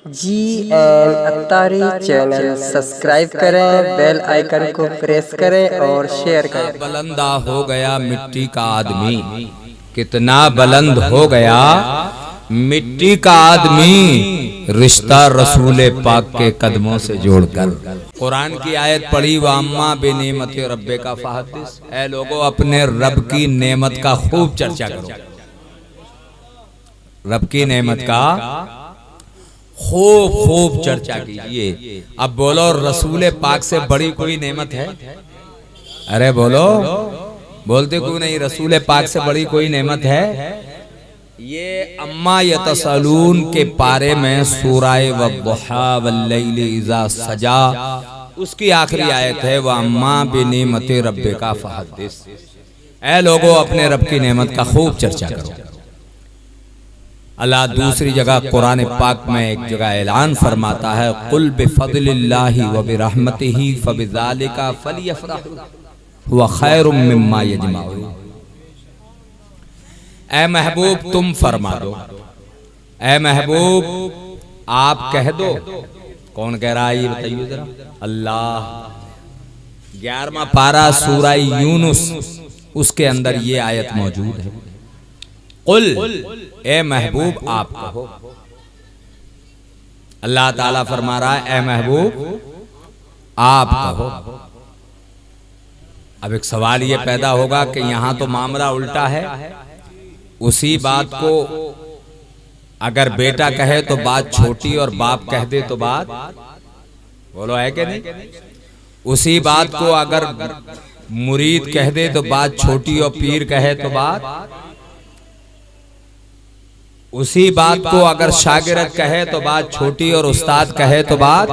GN Attari channel subscribe करें, bell icon को press करें और शेयर करें। बुलंदा हो गया मिट्टी का आदमी, कितना बुलंद हो गया मिट्टी का आदमी, रिश्ता रसूल पाक के कदमों से जोड़कर। कुरान की आयत पढ़ी, व अम्मा बेनेमत रब्बे का फहदिस, ऐ लोगों अपने रब की नेमत का खूब चर्चा करो। रब की नेमत का खूब खूब चर्चा कीजिए। अब बोलो, रसूल पाक से बड़ी कोई नेमत है? अरे बोलो, बोलते क्यों नहीं? रसूल पाक से बड़ी कोई नेमत है? ये अम्मा यतसलून के पारे में सूराए वद्दुहा वल्लैलि इज़ा सजा, उसकी आखिरी आयत है, वह अम्मा बिनेमति रब्बे का फहदिस, ऐ लोगों अपने रब की नेमत का खूब चर्चा करो। अल्लाह दूसरी जगह कुरान पाक में एक जगह ऐलान फरमाता है, कुल बिफज़लिल्लाहि व बिरहमतिही फबिज़ालिका फलियफ़रहू हुवा खैरुम मिम्मा यजमऊन। ऐ महबूब तुम फरमा दो, ऐ महबूब आप कह दो। कौन कह रहा है ये बताइए जरा? अल्लाह। 11वां पारा सूरा यूनुस, उसके अंदर ये आयत मौजूद है। कुल, ए महबूब आप कहो। अल्लाह ताला फरमा रहा है, ए महबूब आप कहो। अब एक सवाल ये पैदा होगा कि यहां तो मामला उल्टा है। उसी बात को अगर बेटा कहे तो बात छोटी और बाप कह दे तो बात, बोलो है कि नहीं? उसी बात को अगर मुरीद कह दे तो बात छोटी और पीर कहे तो बात, उसी बात को अगर शागिर्द कहे तो बात छोटी और उस्ताद कहे तो बात,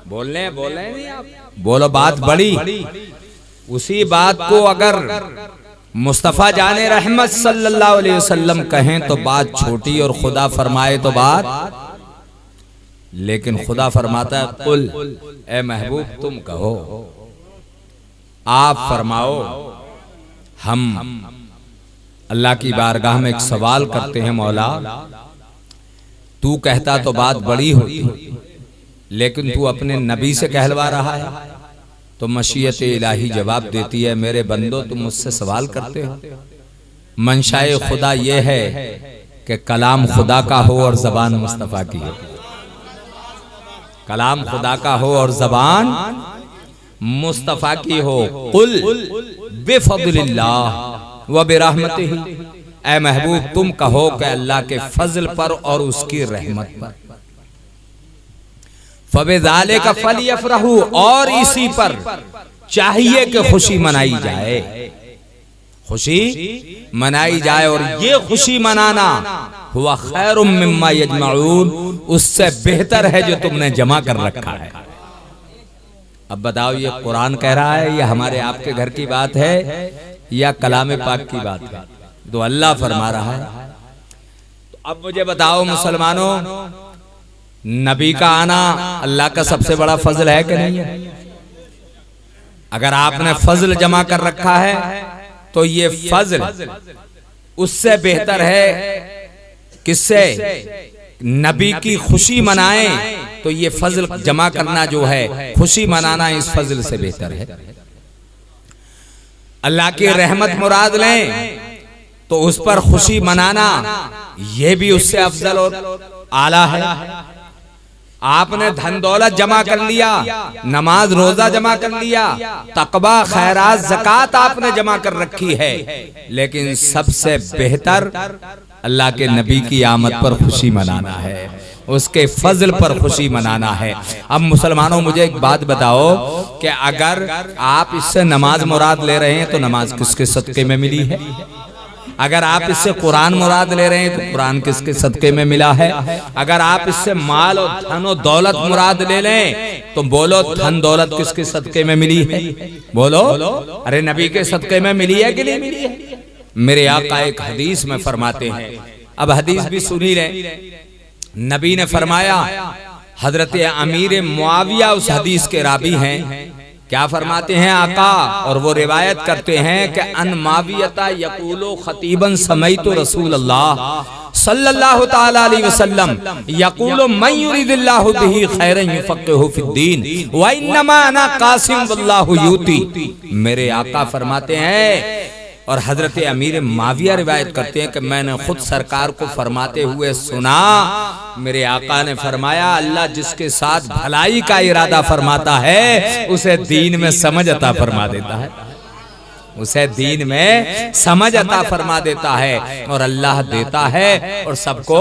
बोलने नहीं आप, बोलो बात बड़ी। उसी बात को अगर मुस्तफा जाने रहमत सल्लल्लाहु अलैहि वसल्लम कहें तो बात छोटी और खुदा फरमाए तो बात, लेकिन खुदा फरमाता है, कुल ए महबूब तुम कहो, आप फरमाओ। हम अल्लाह की बारगाह में एक सवाल करते हैं, मौला तू कहता तो बात बड़ी होती, लेकिन तू अपने नबी से कहलवा रहा है। तो मशीयत इलाही जवाब देती है, मेरे बंदो तुम मुझसे सवाल करते हो, मंशाए खुदा ये है कि कलाम खुदा का हो और जबान मुस्तफा की हो। कलाम खुदा का हो और जबान मुस्तफा की हो। कुल बिफज़लिल्लाह व बिरहमतिही, ऐ महबूब तुम कहो कि अल्लाह के फजल पर और उसकी रहमत पर। फबिज़ालिका फलियफ़रहू, और इसी पर चाहिए कि खुशी मनाई जाए, खुशी मनाई जाए। और ये खुशी मनाना हुआ खैरुम मिम्मा यजमऊन, उससे बेहतर है जो तुमने जमा कर रखा है। अब बताओ, ये कुरान कह रहा है या हमारे आपके घर की बात है या कलाम पाक की बात है? तो अल्लाह फरमा रहा है। तो अब मुझे बताओ मुसलमानों, नबी का आना अल्लाह का सबसे बड़ा फजल है कि नहीं है? अगर आपने फजल जमा कर रखा है तो ये फजल उससे बेहतर है किससे? नबी की खुशी मनाए तो ये फजल जमा करना जो है, खुशी मनाना इस फजल से बेहतर है। अल्लाह की रहमत मुराद लें तो उस पर खुशी मनाना ये भी उससे अफजल और आला है। आपने धन दौलत जमा कर लिया, नमाज रोजा जमा कर लिया, तकवा खैरात ज़कात आपने जमा कर रखी है, लेकिन सबसे बेहतर अल्लाह के नबी की आमद पर खुशी मनाना है, उसके फजल पर खुशी मनाना है। अब मुसलमानों मुझे एक बात बताओ कि अगर आप इससे नमाज मुराद ले रहे हैं तो नमाज किसके सदके में मिली है? अगर आप इससे कुरान मुराद ले रहे हैं तो कुरान किसके सदके में मिला है? अगर आप इससे माल और धन और दौलत मुराद ले लें तो बोलो धन दौलत किसके सदके में मिली है? बोलो, अरे नबी के सदके में मिली है कि नहीं मिली है? मेरे आका एक हदीस में फरमाते हैं, अब हदीस भी सुनी लें। नबी ने फरमाया, हजरत अमीर मुआविया उस हदीस के रावी हैं क्या फरमाते हैं आका, और वो रिवायत करते हैं कि अन मावियता यकूलो खतीबन समईतु रसूलल्लाह सल्लल्लाहु ताला अलैहि वसल्लम यकूलो मन युरिदिल्लाहु बिही खैरन युफक्किहु फिद्दीन व इन्नमा अना कासिम वल्लाहु यूती। मेरे आका फरमाते हैं, और हजरत अमीर माविया रिवायत करते हैं कि मैंने खुद सरकार को फरमाते हुए सुना, मेरे आका ने फरमाया, अल्लाह जिसके साथ भलाई का इरादा फरमाता है उसे दीन में समझ अता फरमा देता है, उसे दीन में समझ अता फरमा देता है। और अल्लाह देता है और सबको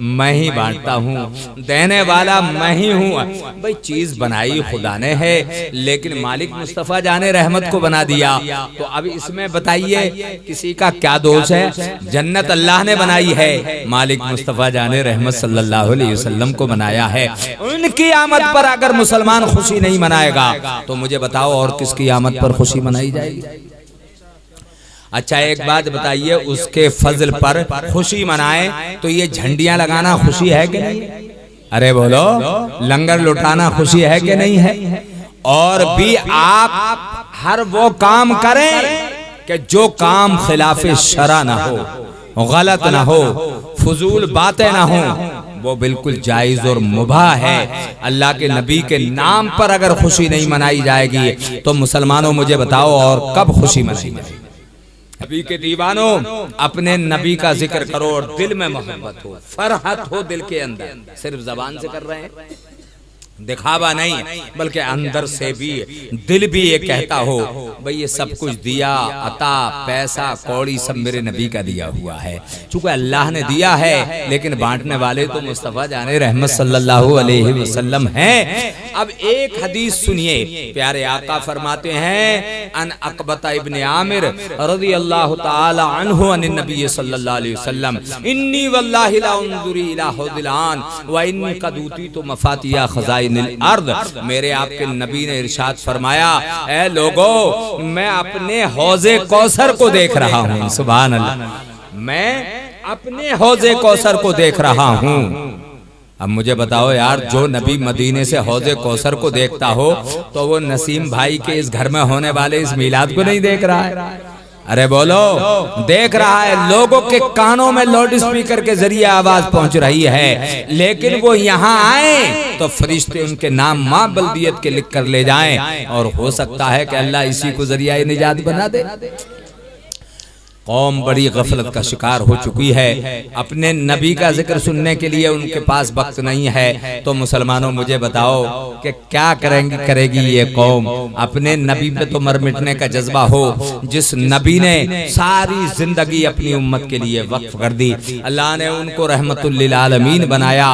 मैं ही बांटता हूँ, देने वाला मैं ही हूँ। भाई चीज बनाई खुदा ने है, लेकिन मालिक मुस्तफा जाने रहमत को बना दिया, तो अब इसमें बताइए किसी का क्या दोष है? जन्नत अल्लाह ने बनाई है, मालिक मुस्तफा जाने रहमत सल्लल्लाहु अलैहि वसल्लम को बनाया है। उनकी आमद पर अगर मुसलमान खुशी नहीं मनाएगा तो मुझे बताओ और किसकी आमद पर खुशी मनाई जाएगी? अच्छा एक बात बताइए, उसके फजल पर खुशी मनाए तो ये झंडियां लगाना खुशी है कि नहीं? अरे बोलो, लंगर लुटाना खुशी है कि नहीं है? और भी आप हर वो काम करें कि जो काम खिलाफे शरा ना हो, गलत ना हो, फजूल बातें ना हो, वो बिल्कुल जायज और मुबाह है। अल्लाह के नबी के नाम पर अगर खुशी नहीं मनाई जाएगी तो मुसलमानों मुझे बताओ और कब खुशी मनाई जाएगी? नबी के दीवानों, अपने नबी का जिक्र करो और दिल में मोहब्बत हो, फरहत हो दिल के अंदर। सिर्फ जबान से कर रहे हैं, दिखावा नहीं, बल्कि अंदर से भी दिल भी ये कहता हो भाई ये सब कुछ दिया, अता पैसा कौड़ी सब मेरे नबी का दिया हुआ है। चूंकि अल्लाह ने दिया है, लेकिन बांटने वाले तो मुस्तफा जाने रहमत सल्लल्लाहु अलैहि वसल्लम हैं। अब एक हदीस सुनिए, प्यारे आका फरमाते हैं, अन अकबता इब्ने आमिर रज़ियल्लाहु ताला अन्हु अन नबी सल्लल्लाहु अलैहि वसल्लम इन्नी वल्लाहि ला उनजुरी इला हुदिलान व इन कदूती तो मफातिया खजाइन अर्द। मेरे आपके नबी ने इरशाद फरमाया, ऐ लोगों, मैं अपने हौजे कौसर को देख रहा हूँ। सुभान अल्लाह, मैं अपने हौजे कौसर को देख रहा हूँ। अब मुझे बताओ यार, जो नबी मदीने से हौजे कौसर को देखता हो तो वो नसीम भाई के इस घर में होने वाले इस मिलाद को नहीं देख रहा है? अरे बोलो, देख रहा है। लोगों के कानों में लाउड स्पीकर के जरिए आवाज पहुंच रही है, लेकिन वो यहाँ आए तो फरिश्ते उनके नाम माँ बल्दियत के लिख कर ले जाएं, और हो सकता है कि अल्लाह इसी को जरिया निजात बना दे। कौम बड़ी गफलत का शिकार हो चुकी है, अपने नबी का जिक्र सुनने के लिए उनके पास वक्त नहीं है। तो मुसलमानों मुझे बताओ कि क्या करेगी ये कौम? अपने नबी पे तो मर मिटने का जज्बा हो, जिस नबी ने सारी जिंदगी अपनी उम्मत के लिए वक्फ कर दी। अल्लाह ने उनको रहमतुल लिल आलमीन बनाया,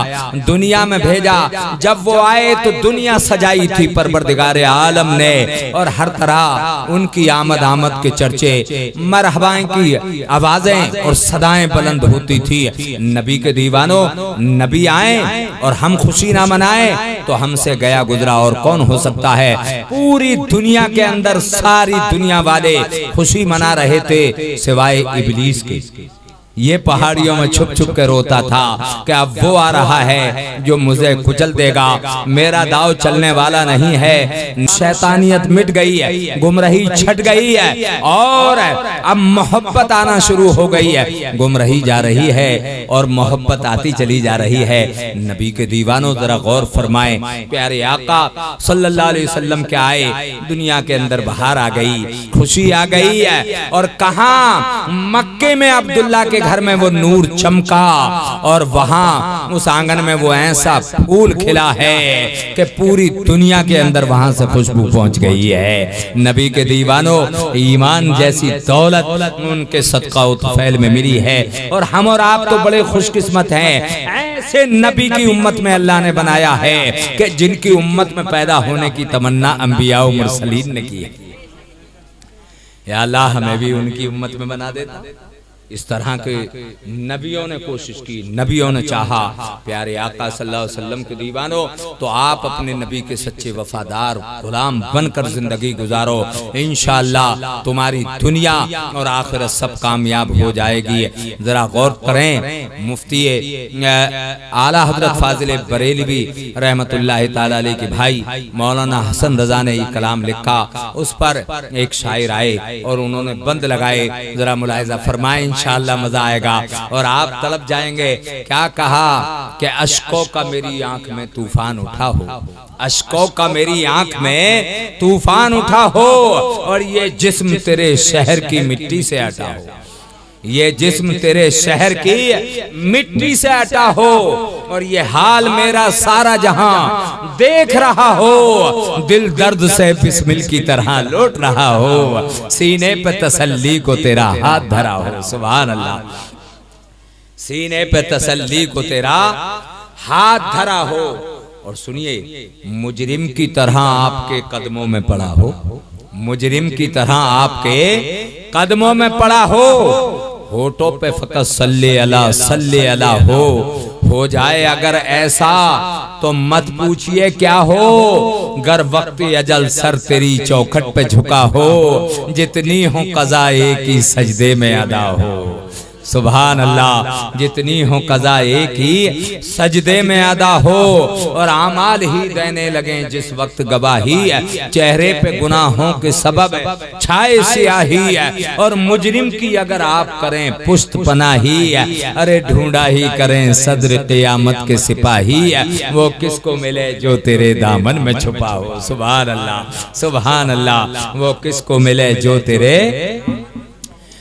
दुनिया में भेजा। जब वो आए तो दुनिया सजाई थी परवरदिगार आलम ने, और हर तरह उनकी आमद के चर्चे, मरहबाएं की आवाजें और सदाएं बुलंद होती थी। नबी के दीवानों, नबी आए और हम खुशी ना मनाएं तो हमसे गया गुजरा और कौन हो सकता है? पूरी दुनिया के अंदर सारी दुनिया वाले खुशी मना रहे थे सिवाय इब्लीस के। ये पहाड़ियों में छुप छुप कर रोता था कि अब वो आ रहा है जो मुझे कुचल देगा, मेरा दाव चलने वाला नहीं है। शैतानियत मिट गई है, गुमराही छट गई है, और अब मोहब्बत आना शुरू हो गई है। गुमराही जा रही है और मोहब्बत आती चली जा रही है। नबी के दीवानों जरा गौर फरमाएं, प्यारे आका सल्लल्लाहु अलैहि वसल्लम के आए, दुनिया के अंदर बहार आ गई, खुशी आ गई है। और कहाँ? मक्के में अब्दुल्ला के घर में वो नूर चमका, और वहां उस आंगन में वो ऐसा फूल खिला है कि पूरी दुनिया के अंदर वहां से खुशबू पहुंच गई है। नबी के दीवानों, ईमान जैसी दौलत उनके सदका उतफैल में मिली है, और हम और आप तो बड़े खुशकिस्मत हैं। ऐसे नबी की उम्मत में अल्लाह ने बनाया है कि जिनकी उम्मत में पैदा होने की तमन्ना अंबिया और मुरसलीन ने की है। या अल्लाह हमें भी उनकी उम्मत में बना देता। इस तरह के नबियों ने कोशिश की, नबियों ने चाहा। प्यारे आका सल्लल्लाहु अलैहि वसल्लम के दीवानों, तो आप अपने नबी के सच्चे वफादार गुलाम बनकर जिंदगी गुजारो। इंशाअल्लाह तुम्हारी दुनिया और आखिरत सब कामयाब हो जाएगी। जरा गौर करें, मुफ्ती आला हजरत फाजिल बरेलवी रहमतुल्लाहि ताला अलैह के भाई मौलाना हसन रजा ने ये कलाम लिखा, उस पर एक शायर आए और उन्होंने बंद लगाए। जरा मुलाहिजा फरमाएं, इंशाअल्लाह मजा आएगा और आप तलब जाएंगे। क्या कहा कि अश्कों का मेरी आंख में तूफान उठा हो, अश्कों का मेरी आंख में तूफान उठा हो, और ये जिस्म तेरे शहर की मिट्टी से हटा हो, ये जिस्म तेरे शहर की मिट्टी से हटा हो, और ये हाल मेरा सारा जहां देख रहा हो, दिल दर्द से बिस्मिल की तरह लौट रहा हो, सीने पे तसल्ली को तेरा हाथ धरा हो। सुभान अल्लाह, सीने पे तसल्ली को तेरा हाथ धरा हो, और सुनिए, मुजरिम की तरह आपके कदमों में पड़ा हो, मुजरिम की तरह आपके कदमों में पड़ा हो, होठों पे फकत सल्ले अला हो जाए अगर ऐसा तो मत पूछिए क्या हो, गर वक्त अजल सर तेरी चौखट पे झुका हो, जितनी हो कज़ा एक ही सजदे में अदा हो। सुभान अल्लाह, जितनी हो कज़ा एक ही सजदे में अदा हो, और आमाल ही देने लगे जिस वक्त गवाही, चेहरे पे गुनाहों के सबब छाए स्याही, और मुजरिम की अगर आप करें पुश्त पनाही, अरे ढूंढा ही करें सदर क़यामत के सिपाही, वो किसको मिले जो तेरे दामन में छुपा हो। सुभान अल्लाह, सुभान अल्लाह, वो किसको मिले जो तेरे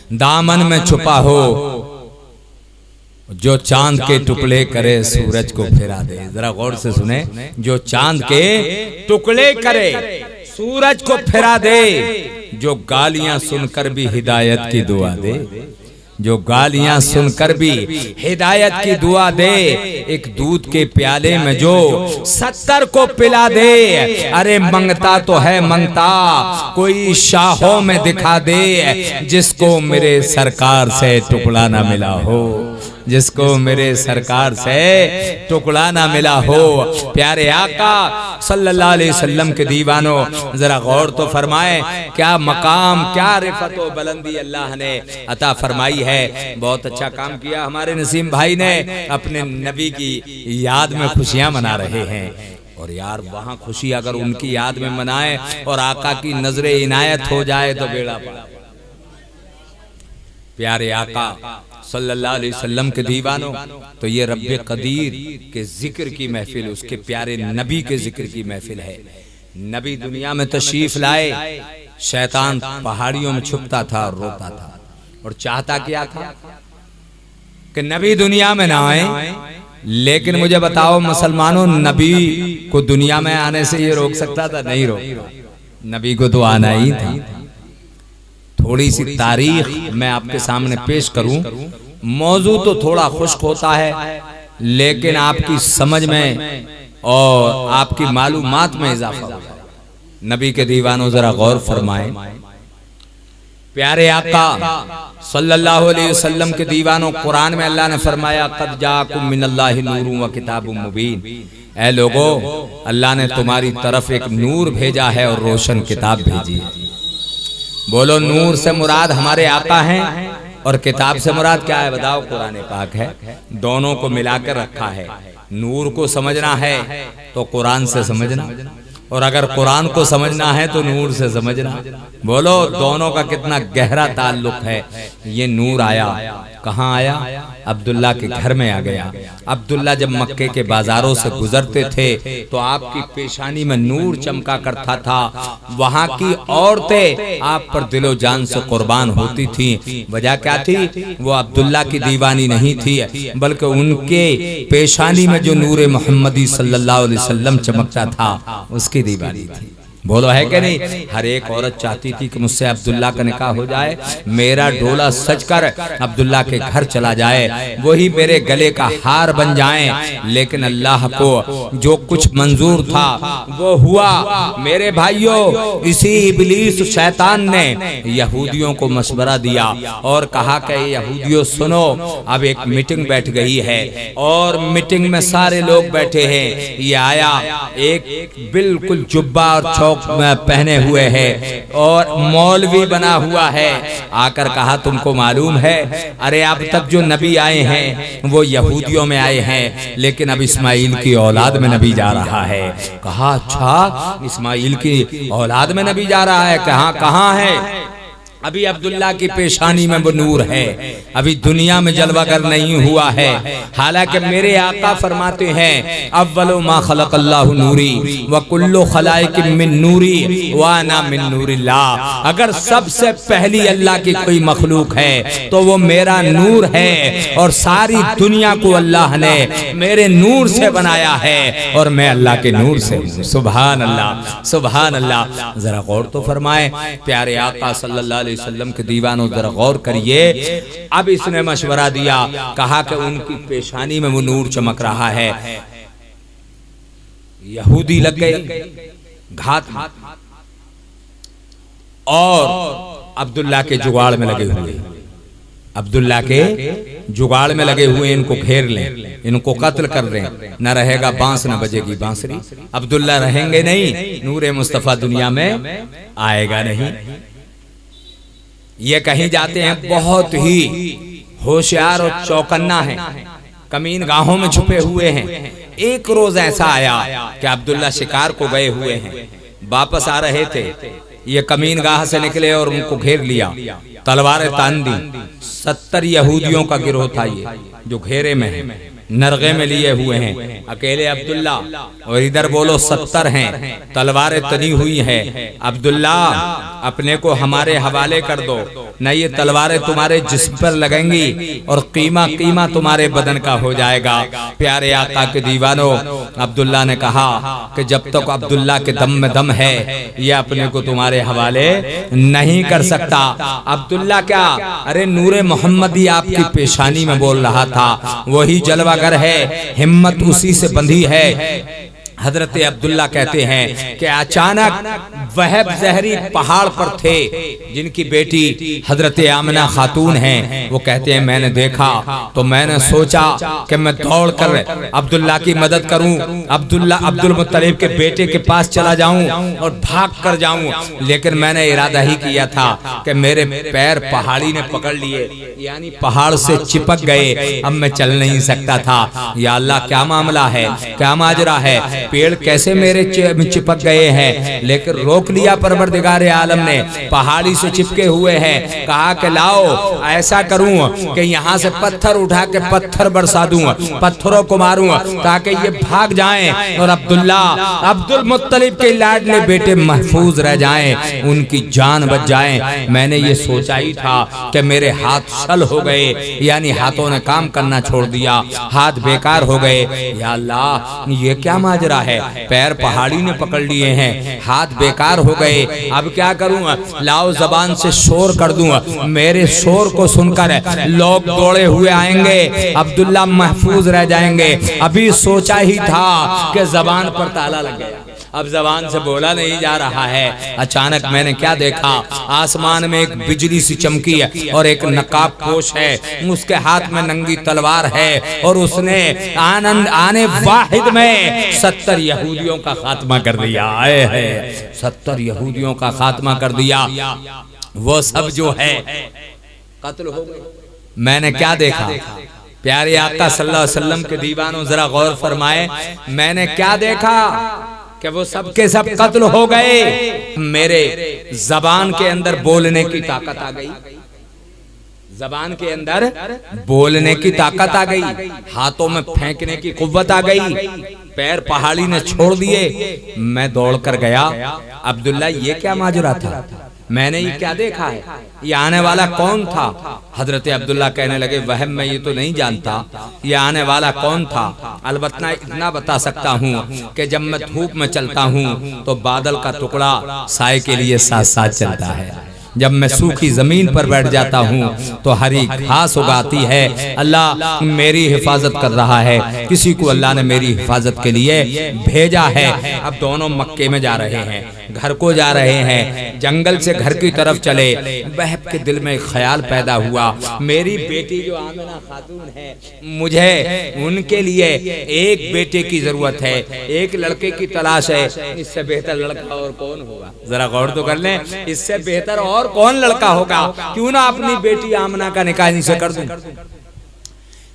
दामन में छुपा हो, जो चांद के टुकड़े करे सूरज को फिरा दे। जरा गौर से सुने, जो चांद के टुकड़े करे सूरज को फिरा दे, जो गालियां सुनकर भी हिदायत की दुआ दे, जो गालियां सुनकर भी हिदायत की दुआ दे, एक दूध के प्याले में जो 70 को पिला दे, अरे मंगता तो है मंगता कोई शाहों में दिखा दे, जिसको मेरे सरकार से टुकड़ा ना मिला हो, जिसको मेरे सरकार से टुकड़ा ना मिला हो। प्यारे आका सल्लल्लाहु अलैहि वसल्लम के दीवानों, जरा गौर तो फरमाएं, क्या मकाम, क्या रिफत व बुलंदी अल्लाह ने अता फरमाई है। बहुत अच्छा काम किया हमारे नसीम भाई ने, अपने नबी की याद में खुशियां मना रहे हैं। और यार, वहां खुशी अगर उनकी याद में मनाए और आका की नजरे इनायत हो जाए तो बेड़ा पार। प्यारे आका सल्लल्लाहु अलैहि वसल्लम के दीवानों, तो ये रब्बे कदीर के जिक्र की महफिल, उसके प्यारे नबी के जिक्र की महफिल है। नबी दुनिया में तशरीफ लाए, शैतान पहाड़ियों में छुपता था और रोता था, और चाहता क्या था कि नबी दुनिया में ना आए। लेकिन मुझे बताओ मुसलमानों, नबी को दुनिया में आने से ये रोक सकता था? नहीं रोक, नबी को तो आना ही था। थोड़ी सी तारीख मैं आपके सामने पेश करूं, मौजू तो थोड़ा खुश्क होता है, लेकिन आपकी समझ में और आपकी मालूमात में इजाफा होता है। नबी के दीवानों, जरा गौर फरमाएं। प्यारे आका सल्लल्लाहु अलैहि वसल्लम के दीवानों, कुरान में अल्लाह ने फरमाया, क़द जाअकुम मिनल्लाहि नूरुन व किताबुम मुबीन। ऐ लोगो, अल्लाह ने तुम्हारी तरफ एक नूर भेजा है और रोशन किताब भेजी है। बोलो, नूर से मुराद हमारे आका हैं और किताब से मुराद क्या है? बताओ, कुरान पाक है। दोनों को मिलाकर रखा है। नूर को समझना है तो कुरान से समझना, और अगर कुरान को समझना है तो नूर से समझना। बोलो, दोनों का कितना गहरा ताल्लुक है। ये नूर आया, कहाँ आया? अब्दुल्ला के घर में आ गया। अब्दुल्ला जब मक्के के बाजारों से गुजरते थे तो आपकी पेशानी में नूर चमका करता था। वहां की औरतें आप पर दिलो जान से कुर्बान होती थी। वजह क्या थी? वो अब्दुल्ला की दीवानी नहीं थी, बल्कि उनके पेशानी में जो नूर मोहम्मदी सल्लल्लाहु अलैहि वसल्लम चमकता था उसकी दीवानी थी। बोलो है कि नहीं? हर एक औरत चाहती थी कि मुझसे अब्दुल्ला का निकाह हो जाए, मेरा डोला सजकर अब्दुल्ला के घर चला जाए, वही मेरे गले का हार बन जाए। लेकिन अल्लाह को जो कुछ मंजूर था वो हुआ। मेरे भाइयों, इसी इब्लीस शैतान ने यहूदियों को मशवरा दिया और कहा कि यहूदियों सुनो, अब एक मीटिंग बैठ गई है और मीटिंग में सारे लोग बैठे हैं। ये आया, एक बिल्कुल जुब्बा और चौक पहने हुए है और मौलवी बना हुआ है, आकर कहा तुमको मालूम है, अरे अब तक जो नबी आए हैं वो यहूदियों में आए हैं, लेकिन अब इस्माइल की औलाद में नबी जा रहा है। कहा अच्छा, इस्माइल की औलाद में नबी जा रहा है? कहाँ है? अभी अब्दुल्ला की पेशानी में वो नूर है, अभी दुनिया में जलवागर नहीं हुआ है। हालांकि मेरे आका फरमाते हैं अव्वलो मा खलक़ल्लाहु नूरी व कुल्लु खलाइक मिन नूरी व अना मिन नूरिल्लाह। अगर सबसे पहली अल्लाह की कोई मखलूक है तो वो मेरा नूर है और सारी दुनिया को अल्लाह ने मेरे नूर से बनाया है और मैं अल्लाह के नूर से। सुभान अल्लाह, सुभान अल्लाह। जरा गौर तो फरमाए, प्यारे आका सल्लल्लाहु अलैहि वसल्लम के दीवानों, जरा गौर करिए। अब इसने मशवरा दिया, कहा कि उनकी पेशानी में वो नूर चमक रहा है। यहूदी लग गए घात और अब्दुल्ला के जुगाड़ में लगे हुए, अब्दुल्ला के जुगाड़ में लगे हुए, इनको घेर लें, इनको कत्ल कर दें, न रहेगा बांस न बजेगी बांसुरी। अब्दुल्ला रहेंगे नहीं, नूरे मुस्तफा दुनिया में आएगा नहीं। ये कहीं जाते हैं बहुत ही होशियार और चौकन्ना है, कमीन गाहों में छुपे हुए हैं। एक रोज ऐसा आया कि अब्दुल्ला शिकार को गए हुए हैं, वापस आ रहे थे, ये कमीन गाह से निकले और उनको घेर लिया, तलवारें तान दी। 70 यहूदियों का गिरोह था ये, जो घेरे में है, नरगे में लिए हुए हैं। अकेले अब्दुल्ला और इधर बोलो 70 हैं, तलवारें तनी हुई है। अब्दुल्ला अपने को हमारे हवाले कर दो, न ये तलवारें तुम्हारे जिस्म पर लगेंगी और कीमा तुम्हारे बदन का हो जाएगा। प्यारे आका के दीवानों, अब्दुल्ला ने कहा कि जब तक अब्दुल्ला के दम में दम है ये अपने को तुम्हारे हवाले नहीं कर सकता। अब्दुल्ला क्या, अरे नूरे मोहम्मदी आपकी पेशानी में बोल रहा था, वही जलवागर है, हिम्मत उसी से बंधी है। हजरत अब्दुल्ला कहते हैं कि अचानक वहब जहरी पहाड़ पर थे, जिनकी बेटी हजरत आमना खातून हैं, वो कहते हैं मैंने देखा तो मैंने सोचा कि मैं दौड़ कर अब्दुल्ला की मदद करूं, अब्दुल मुत्तलिब के बेटे के पास चला जाऊं और भाग कर जाऊं, लेकिन मैंने इरादा ही किया था कि मेरे पैर पहाड़ी ने पकड़ लिए, यानी पहाड़ से चिपक गए, अब मैं चल नहीं सकता था। या अल्लाह, क्या मामला है, क्या माजरा है, पेड़ कैसे मेरे चिपक गए हैं? लेकिन रोक लिया परवरदिगार आलम ने, पहाड़ी से चिपके हुए हैं। कहा कि लाओ ऐसा करूं कि यहाँ से पत्थर उठा के पत्थर बरसा दूं, पत्थरों को मारूं ताकि ये भाग जाएं और अब्दुल मुत्तलिब के लाडले बेटे महफूज रह जाएं, उनकी जान बच जाए। मैंने ये सोचा ही था कि मेरे हाथ छल हो गए, यानी हाथों ने काम करना छोड़ दिया, हाथ बेकार हो गए। या अल्लाह, ये क्या माजरा है, पैर पहाड़ी ने पकड़ लिए हैं, हाथ बेकार हो गए, अब क्या करूं? लाओ जबान से शोर कर दूं, मेरे शोर को सुनकर लोग दौड़े हुए आएंगे, अब्दुल्ला महफूज रह जाएंगे। अभी सोचा ही था कि जबान पर ताला लग गया, अब जबान से बोला नहीं जा रहा है। अचानक मैंने क्या देखा, आसमान में एक बिजली सी चमकी है और एक नकाब पोश है, उसके हाथ में नंगी तलवार है और उसने आने वाहिद में 70 यहूदियों का खात्मा कर दिया। आए है 70 यहूदियों का खात्मा कर दिया, वो सब जो है कत्ल हो गए। मैंने क्या देखा, प्यारे आका सल्लल्लाहु अलैहि वसल्लम के दीवानों, जरा गौर फरमाए, मैंने क्या देखा कि वो सब के सब कत्ल हो गए। मेरे जबान के अंदर बोलने की ताकत आ गई, जबान के अंदर बोलने की ताकत आ गई, हाथों में फेंकने की कुव्वत आ गई, पैर पहाड़ी ने छोड़ दिए। मैं दौड़ कर गया, अब्दुल्ला ये क्या माजरा था, मैंने ये क्या देखा है, ये आने वाला कौन था। हजरत अब्दुल्ला कहने लगे वहम मैं ये तो नहीं जानता ये आने वाला कौन था, अलबत्ता इतना बता सकता हूँ कि जब मैं धूप में चलता हूँ तो बादल का टुकड़ा साए के लिए साथ साथ चलता है, जब मैं सूखी जमीन पर बैठ जाता हूँ तो हरी घास उगाती है। अल्लाह मेरी हिफाजत कर रहा है, किसी को अल्लाह ने मेरी हिफाजत के लिए भेजा है। अब दोनों मक्के में जा रहे हैं, घर को जा रहे हैं, जंगल से घर की तरफ चले। वहब के दिल में एक ख्याल पैदा हुआ, मेरी बेटी जो आमिना खातून है, मुझे उनके लिए एक बेटे की जरूरत है, एक लड़के की तलाश है। इससे बेहतर लड़का और कौन होगा, जरा गौर तो कर लें, इससे बेहतर और कौन लड़का होगा, क्यों ना अपनी बेटी आमना का निकाह इनसे कर दूं।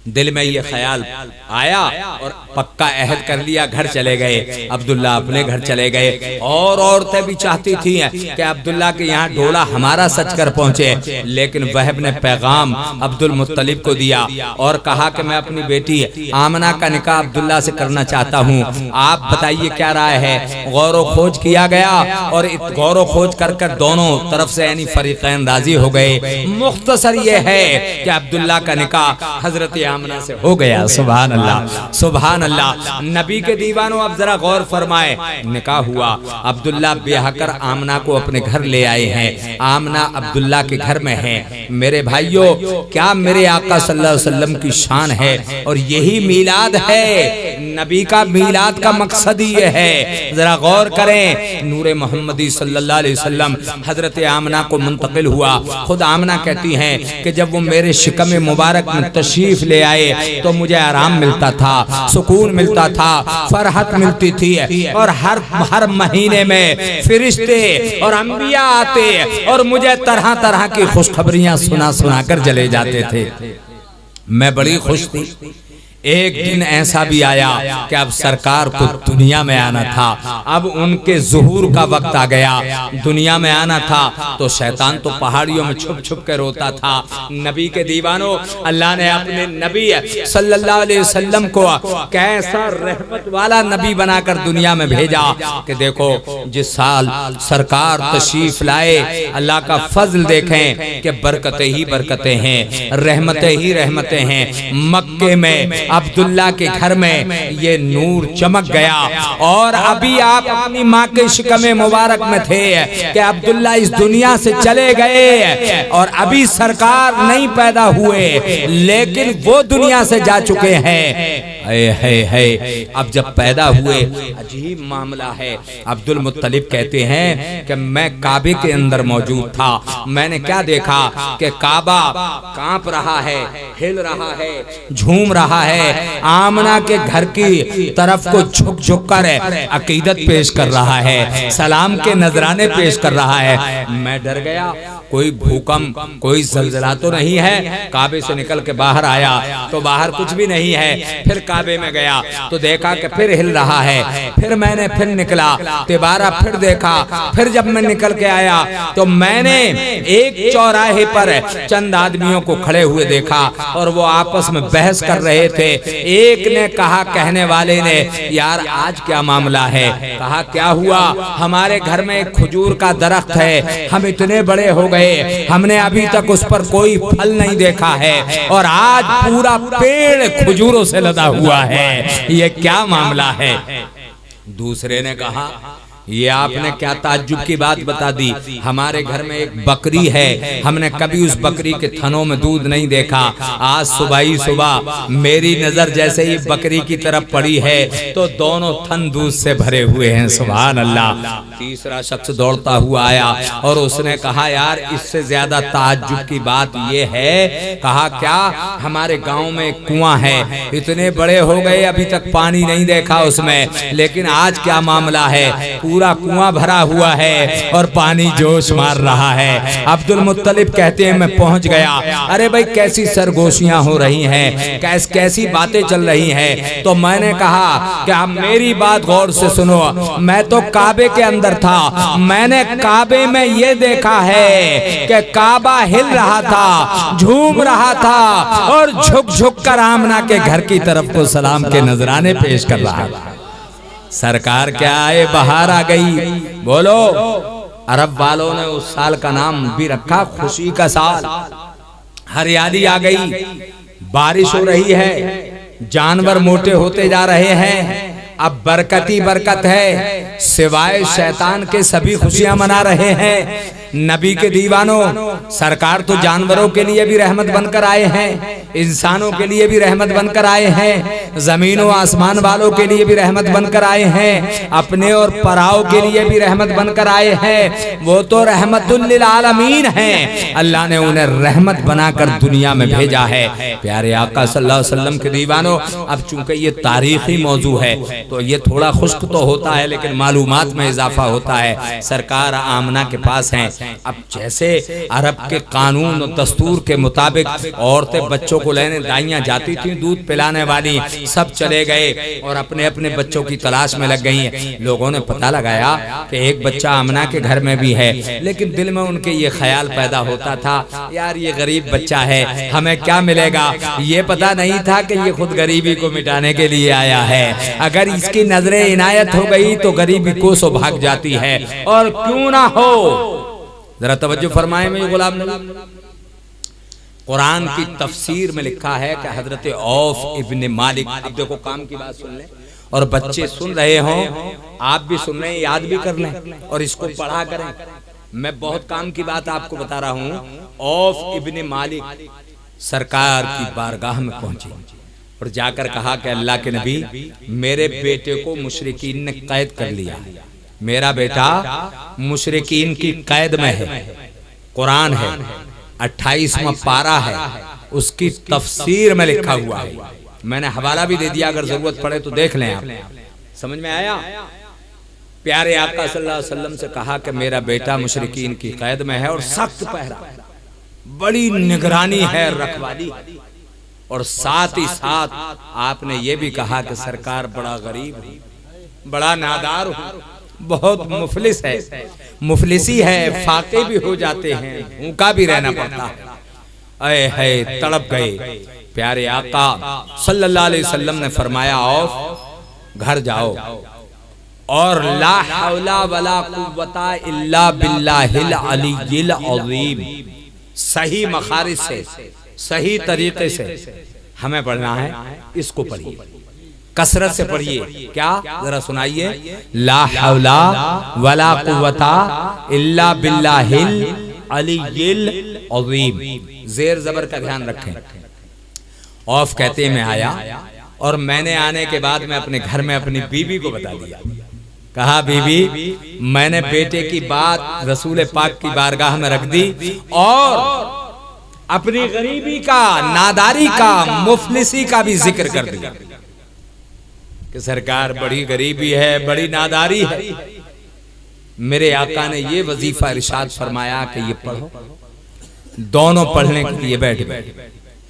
दिल में ये ख्याल आया और पक्का अहद कर लिया, घर चले गए। अब्दुल्ला अपने घर चले गए और औरतें भी चाहती थी कि अब्दुल्ला के यहाँ ढोला हमारा सच कर पहुंचे, लेकिन वहब ने पैगाम अब्दुल मुत्तलिब को दिया और कहा कि मैं अपनी बेटी आमना का निकाह अब्दुल्ला से करना चाहता हूँ, आप बताइए क्या राय है। गौर खोज किया गया और गौर खोज कर कर दोनों तरफ से यानी फरीकैन राजी हो गए। मुख्तसर ये है कि अब्दुल्ला का निकाह हजरत आमना से हो गया। सुभान अल्लाह, सुभान अल्लाह। नबी के दीवानों अब जरा गौर फरमाए, निकाह हुआ, अब्दुल्ला ब्याह कर आमना को अपने घर ले आए हैं, आमना अब्दुल्ला के घर में है। मेरे भाइयों, क्या मेरे आका सल्लल्लाहु अलैहि वसल्लम की शान है, और यही मीलाद है। नबी का मीलाद का मकसद ही ये है, जरा गौर करें। नूरे मोहम्मदी सल्लल्लाहु अलैहि वसल्लम हजरत आमना को मुंतकिल हुआ। खुद आमना कहती हैं कि जब वो मेरे शिकम मुबारक में तशरीफ ले आए तो मुझे आराम मिलता था, सुकून मिलता था, फरहत मिलती थी, और हर महीने में फरिश्ते और अंबिया आते और मुझे तरह तरह की खुशखबरियां सुना कर चले जाते थे। मैं बड़ी खुश थी। एक दिन ऐसा भी आया कि अब सरकार को दुनिया में आना था, अब उनके ज़ुहूर का वक्त आ गया, दुनिया में आना था। तो शैतान तो पहाड़ियों में छुप छुप कर रोता था। नबी के दीवानों, अल्लाह ने अपने नबी सल्लल्लाहु अलैहि वसल्लम को कैसा रहमत वाला नबी बनाकर दुनिया में भेजा कि देखो, जिस साल सरकार तशरीफ लाए, अल्लाह का फजल देखें कि बरकतें ही बरकतें हैं, रहमतें ही रहमतें हैं। मक्के में अब्दुल्ला के घर में ये नूर चमक गया, और अभी आप अपनी माँ के शिकमे मुबारक में थे कि अब्दुल्ला इस दुनिया से चले गए, और अभी सरकार नहीं पैदा हुए, लेकिन वो दुनिया से जा चुके हैं। है अब जब पैदा हुए, अजीब मामला है। अब्दुल मुत्तलिब कहते हैं कि मैं काबे के अंदर मौजूद था, मैंने क्या देखा कि काबा कांप रहा है, हिल रहा है, झूम रहा है, आमना के घर की तरफ को झुक झुक कर अकीदत पेश कर रहा है, सलाम के नजराने पेश कर रहा है। मैं डर गया, कोई भूकंप कोई जलजला तो नहीं है। काबे से निकल के बाहर आया तो बाहर कुछ भी नहीं है। फिर काबे में गया तो देखा कि फिर हिल रहा है। फिर मैंने फिर निकला, तिबारा फिर देखा। फिर जब मैं निकल के आया तो मैंने एक चौराहे पर चंद आदमियों को खड़े हुए देखा और वो आपस में बहस कर रहे थे। एक ने कहा, कहने वाले ने, यार आज क्या मामला है? कहा क्या हुआ? हमारे घर में एक खजूर का दरख्त है, हम इतने बड़े हो गए, हमने अभी तक उस पर कोई फल नहीं देखा है, और आज पूरा पेड़ खजूरों से लदा हुआ है, ये क्या मामला है? दूसरे ने कहा, ये आपने क्या ताज्जुब की बात बता दी, हमारे घर में एक बकरी है, हमने कभी उस बकरी के थनों में दूध नहीं देखा। आज सुबह ही सुबह मेरी नजर जैसे ही बकरी की तरफ पड़ी है तो दोनों थन दूध से भरे हुए हैं। सुभान अल्लाह। तीसरा शख्स दौड़ता हुआ आया और उसने कहा, यार इससे ज्यादा ताज्जुब की बात ये है। कहा क्या? हमारे गांव में एक कुआं है, इतने बड़े हो गए अभी तक पानी नहीं देखा उसमें, लेकिन आज क्या मामला है? पूरा कुआं भरा हुआ है और पानी जोश मार रहा है। अब्दुल मुत्तलिब कहते हैं, मैं पहुंच गया। अरे भाई कैसी सरगोशियां हो रही हैं, कैसी बातें चल रही हैं। तो मैंने कहा कि आप मेरी बात गौर से सुनो, मैं तो काबे के अंदर था, मैंने काबे में ये देखा है कि काबा हिल रहा था, झूम रहा था, और झुक झुक कर आमना के घर की तरफ को सलाम के नजराने पेश कर रहा था। सरकार क्या आए, बाहर आ गई। बोलो अरब वालों ने उस साल का नाम भी रखा खुशी का साल। हरियाली आ गई, बारिश हो रही है, जानवर मोटे होते जा रहे हैं, अब बरकत ही बरकत है, सिवाय शैतान के सभी खुशियां मना रहे हैं। नबी के दीवानों, सरकार तो जानवरों के लिए भी रहमत बनकर आए हैं, इंसानों के लिए भी रहमत बनकर आए हैं, जमीन और आसमान वालों के लिए भी रहमत बनकर आए हैं, अपने और पराओं के लिए भी रहमत बनकर आए हैं। वो तो रहमतुल लिल आलमीन हैं, अल्लाह ने उन्हें रहमत बनाकर दुनिया में भेजा है। प्यारे आका सल्लल्लाहु अलैहि वसल्लम के दीवानों, अब चूंकि ये तारीखी मौजू है तो ये थोड़ा खुश्क तो होता है, लेकिन मालूमात में इजाफा होता है। सरकार आमना के पास हैं। अब जैसे अरब के कानून और दस्तूर के मुताबिक औरतें बच्चों को लेने दाइयां जाती थी, दूध पिलाने वाली सब चले गए और अपने अपने बच्चों की तलाश में लग गई हैं। लोगों ने पता लगाया कि एक बच्चा आमना के घर में भी है, लेकिन दिल में उनके ये ख्याल पैदा होता था, यार ये गरीब बच्चा है, हमें क्या मिलेगा। ये पता नहीं था कि ये खुद गरीबी को मिटाने के लिए आया है। अगर इसकी नजरें इनायत हो गई तो गरीबी को सो भाग जाती है, और क्यों ना हो। जरा तवज्जो फरमाए मेरे गुलाम नबी, कुरान की तफसीर में लिखा है कि हजरत औफ इब्न मालिक, अब देखो काम की बात सुन लें और बच्चे सुन रहे हों, आप भी सुन रहे हैं, याद भी कर लें और इसको पढ़ा करें। मैं बहुत काम की बात आपको बता रहा हूँ। औफ इब्न मालिक सरकार की बारगाह में पहुंचे और जाकर कहा कि अल्लाह के नबी, मेरे बेटे को मुशरिकीन ने कैद कर लिया, मेरा बेटा मुशरिकीन की कैद में है। कुरान है 28वां पारा है, उसकी तफसीर में लिखा हुआ है। मैंने हवाला भी दे दिया, अगर जरूरत पड़े तो देख लें आप। समझ में आया? प्यारे आका सल्लल्लाहु अलैहि वसल्लम से कहा कि मेरा बेटा मुशरिकीन की कैद में है और सख्त पहरा, बड़ी निगरानी है, रखवाली, और साथ ही साथ आपने ये भी कहा कि सरकार बड़ा गरीब है, बड़ा नादार हो, बहुत मुफलिस है, मुफलिसी है, फाके भी हो जाते हैं, भूखा भी रहना पड़ता है। अय है, तड़प गए। प्यारे आका सल्लल्लाहु अलैहि वसल्लम ने फरमाया, औफ घर जाओ और ला हौला वला कुव्वता इल्ला बिल्लाहिल अलीय्यिल अज़ीम, सही मखारिज से, सही तरीके से हमें पढ़ना है। इसको पढ़िए, कसरत से पढ़िए। क्या? जरा सुनाइए। ला हौला वला कुव्वता इल्ला बिल्लाहिल अलीय्यिल अज़ीम, जेर जबर का ध्यान रखें। औफ कहते मैं आया और मैंने आने के बाद मैं अपने घर में अपनी बीवी को बता दिया। कहा, बीबी मैंने बेटे की बात रसूल पाक की बारगाह में रख दी और अपनी गरीबी का, नादारी का, मुफलिसी का भी जिक्र कर दिया कि सरकार बड़ी गरीबी है, बड़ी नादारी है। मेरे आका ने ये वजीफा इरशाद फरमाया कि ये पढ़ो। दोनों पढ़ने के लिए बैठ गए,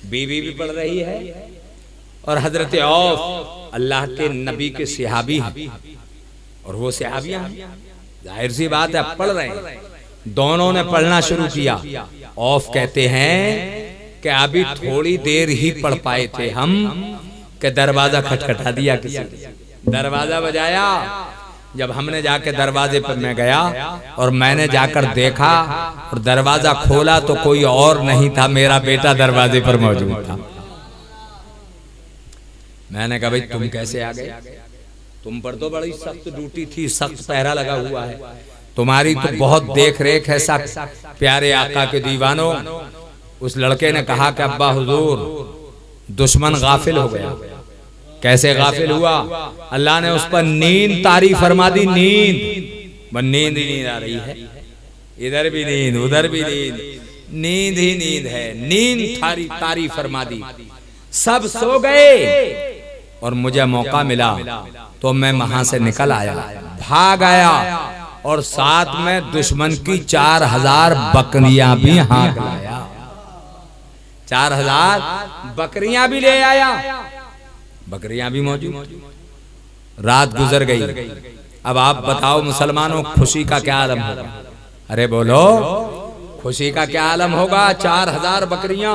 बीवी भी पढ़ रही है और हजरत औफ अल्लाह के नबी के सहाबी हैं और वो सहाबियां, जाहिर सी बात है, पढ़ रहे हैं। दोनों ने पढ़ना शुरू किया। औफ कहते हैं कि अभी थोड़ी देर ही पढ़ पाए थे हम कि दरवाजा खटखटा दिया किसी ने। दरवाजा बजाया। जब हमने जाके दरवाजे पर मैं गया और मैंने जाकर देखा और दरवाजा खोला तो कोई और नहीं था, मेरा बेटा दरवाजे पर मौजूद था। मैंने कहा, भाई तुम कैसे आ गए? तुम पर तो बड़ी सख्त ड्यूटी थी, सख्त पहरा लगा हुआ है, तुम्हारी तो बहुत देख रेख है सख्त। प्यारे आका के दीवानों, उस लड़के ने कहा कि अब्बा हुजूर, दुश्मन गाफिल हो गया। कैसे गाफिल हुआ? अल्लाह ने उस पर नींद तारी फरमा दी। नींद, नींद ही नींद आ रही है, इधर भी नींद, उधर भी नींद, नींद ही नींद है। नींद तारी फरमा दी, सब सो गए और मुझे मौका मिला तो मैं वहां से निकल आया, भाग आया और साथ में दुश्मन की 4000 बकरियां भी हाँक लाया। 4000 बकरियां भी ले आया, बकरियां भी मौजूद। रात गुजर गई। अब आप बताओ मुसलमानों, खुशी का क्या आलम होगा? अरे बोलो, खुशी का क्या आलम होगा? 4000 बकरियां।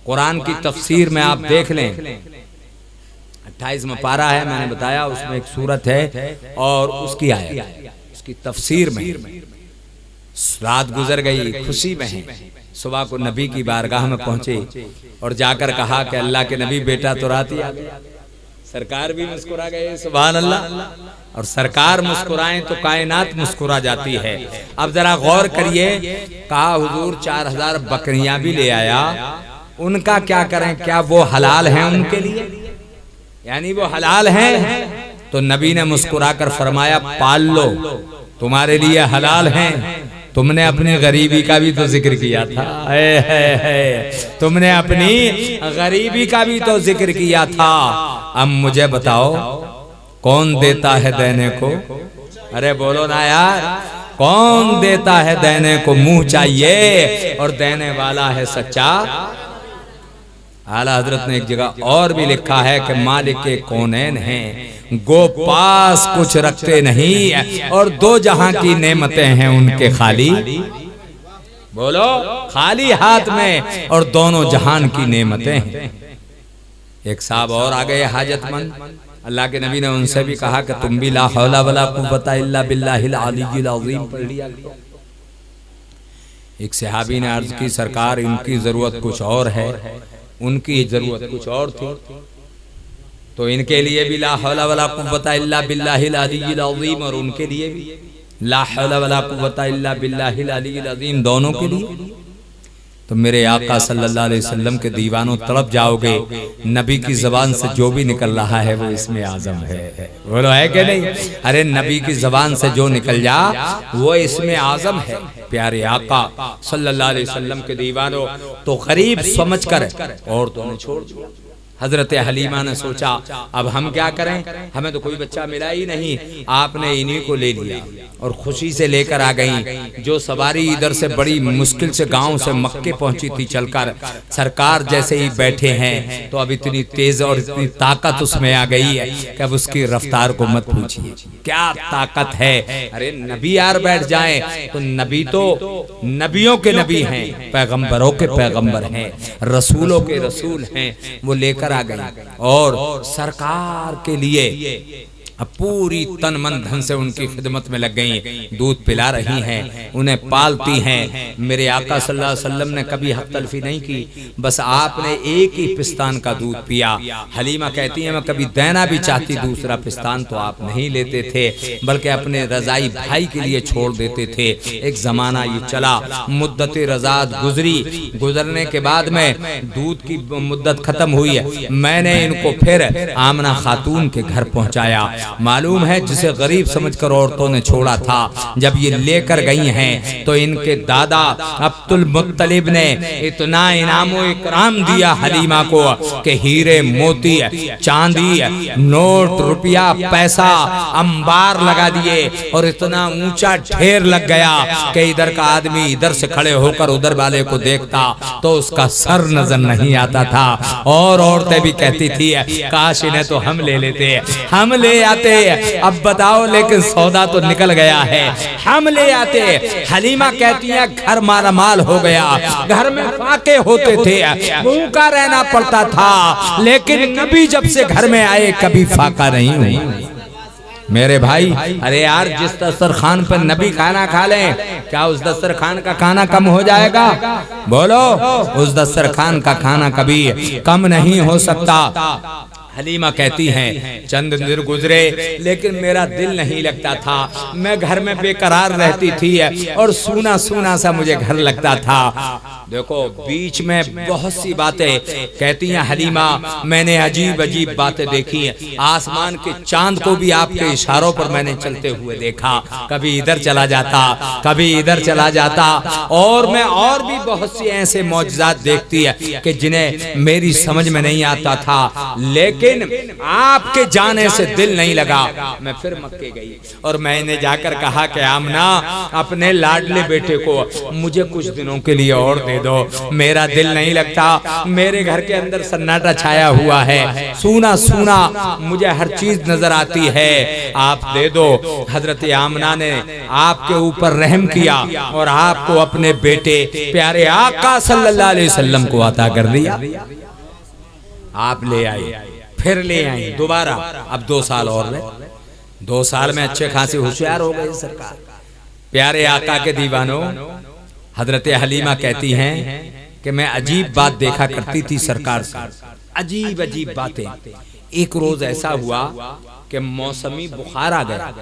कुरान की तफसीर में आप देख लें, 28वां पारा है, मैंने बताया, उसमें एक सूरत है और उसकी आयत, उसकी तफसीर में रात गुजर गई, खुशी में है। सुबह को नबी की बारगाह में पहुंचे और जाकर कहा कि अल्लाह के नबी बेटा तो रात ही आ गया। सरकार भी मुस्कुरा गए, सुभान अल्लाह। और सरकार मुस्कुराएं तो कायनात मुस्कुरा जाती है। अब जरा गौर करिए, कहा हुजूर 4000 बकरियां भी ले आया, उनका क्या करें, क्या वो हलाल हैं उनके लिए, यानी वो हलाल हैं? तो नबी ने मुस्कुरा कर फरमाया पाल लो, तुम्हारे लिए हलाल हैं। तुमने अपनी गरीबी का भी तो जिक्र किया था, तुमने अपनी गरीबी का भी तो जिक्र किया था। अब मुझे बताओ कौन देता है देने को? अरे बोलो ना यार, कौन देता है देने को? मुंह चाहिए और देने वाला है सच्चा। आला हजरत ने एक जगह और भी लिखा है कि मालिक के कौनैन हैं, गो पास कुछ रखते नहीं और दो जहां की नेमतें हैं उनके खाली। बोलो, खाली हाथ में और दोनों जहान की नेमतें हैं। एक साहब और आ गए हाजतमंद, अल्लाह के नबी ने उनसे भी कहा कि तुम भी ला हौला वला कुव्वता इल्ला बिल्लाहिल अलीय्यिल अज़ीम पढ़ लिया। एक सहाबी ने अर्ज की सरकार इनकी जरूरत कुछ और है, उनकी जरूरत कुछ और थी, तो इनके लिए भी ला हौला वला कुव्वता इल्ला बिल्लाहिल अलीय्यिल अज़ीम और उनके लिए भी ला हौला वला कुव्वता इल्ला बिल्लाहिल अलीय्यिल अज़ीम, दोनों के लिए। तो मेरे आका सल्लल्लाहु अलैहि वसल्लम के दीवानों तड़प जाओगे। नबी की जबान से जो भी निकल रहा है वो इसमें आजम है। बोलो है कि नहीं? अरे नबी की जबान से जो निकल जा वो इसमें आजम है। प्यारे आका सल्लल्लाहु अलैहि वसल्लम के दीवानों, तो गरीब समझकर औरतों ने छोड़ दिया। हजरत हलीमा ने सोचा अब हम क्या करें, हमें तो कोई बच्चा मिला ही नहीं, आपने इन्हीं को ले लिया और खुशी से लेकर आ गई। जो सवारी इधर से बड़ी मुश्किल से गांव से मक्के पहुंची थी चलकर, सरकार जैसे ही बैठे हैं तो अब इतनी तेज और इतनी ताकत उसमें आ गई है कि अब उसकी रफ्तार को मत पूछिए, क्या ताकत है। अरे नबी यार बैठ जाए तो नबी तो नबियों के नबी हैं, पैगंबरों के पैगंबर हैं, रसूलों के रसूल हैं। वो लेकर आ गई और सरकार के लिए अब पूरी तन मन धन से उनकी खिदमत में लग गई, दूध पिला रही हैं, उन्हें पालती हैं। मेरे आका सल्लल्लाहु अलैहि वसल्लम ने कभी हक तलफी नहीं की, बस आपने एक ही पिस्तान का दूध पिया। हलीमा कहती है मैं कभी देना भी चाहती दूसरा पिस्तान तो आप नहीं लेते थे, बल्कि अपने रजाई भाई के लिए छोड़ देते थे। एक जमाना ये चला, मुद्दत रजात गुजरी, गुजरने के बाद में दूध की मुद्दत खत्म हुई है, मैंने इनको फिर आमना खातून के घर पहुंचाया। मालूम है जिसे गरीब समझकर औरतों ने छोड़ा था, जब ये लेकर गई हैं तो इनके दादा अब्दुल मुत्तलिब ने इतना इनामो इकराम दिया हलीमा को कि हीरे मोती चांदी नोट रुपया पैसा अंबार लगा दिए और इतना ऊंचा ढेर लग गया कि इधर का आदमी इधर से खड़े होकर उधर वाले को देखता तो उसका सर नजर नहीं आता था। और औरतें भी कहती थी काश इन्हें तो हम ले लेते, हम ले आते। अब बताओ लेकिन सौदा तो निकल गया है, हम ले आते। हलीमा कहती है घर मारा माल हो गया, घर में फाके होते थे, भूखा रहना पड़ता था, लेकिन नबी जब से घर में आए कभी फाका नहीं हुई। मेरे भाई, अरे यार जिस दस्तरखान पर नबी खाना खा लें, क्या उस दस्तरखान का खाना कम हो जाएगा? बोलो, उस दस्तरखान का खाना कभी कम नहीं हो सकता। हलीमा कहती हैं चंद दिन गुजरे लेकिन मेरा दिल नहीं लगता था, मैं घर में बेकरार रहती थी और सूना सूना सा मुझे घर लगता था। देखो बीच में बहुत सी बातें कहती हैं हलीमा, मैंने अजीब अजीब बातें देखी हैं, आसमान के चांद को भी आपके इशारों पर मैंने चलते हुए देखा, कभी इधर चला जाता कभी इधर चला जाता, और मैं और भी बहुत सी ऐसे मौजज़ात देखती है कि जिन्हें मेरी समझ में नहीं आता था, लेकिन आपके जाने से दिल नहीं लगा। मैं फिर मक्के गई और मैंने जाकर कहा कि आमना अपने लाडले बेटे को मुझे कुछ दिनों के लिए और दे दो, मेरा दिल नहीं लगता, मेरे घर के अंदर सन्नाटा छाया हुआ है, सूना सूना मुझे हर चीज नजर आती है, आप दे दो। हजरत आमना ने आपके ऊपर रहम किया और आपको अपने बेटे प्यारे आका सल्लल्लाहु अलैहि वसल्लम को अता कर दिया। आप ले आए, फिर ले आई दोबारा, अब 2 साल और रहे। 2 साल में अच्छे खासे होशियार हो गई सरकार। प्यारे आका के दीवानों, हजरत हलीमा कहती हैं कि मैं अजीब बात देखा करती थी सरकार से, अजीब अजीब बातें। एक रोज ऐसा हुआ कि मौसमी बुखार आ गया।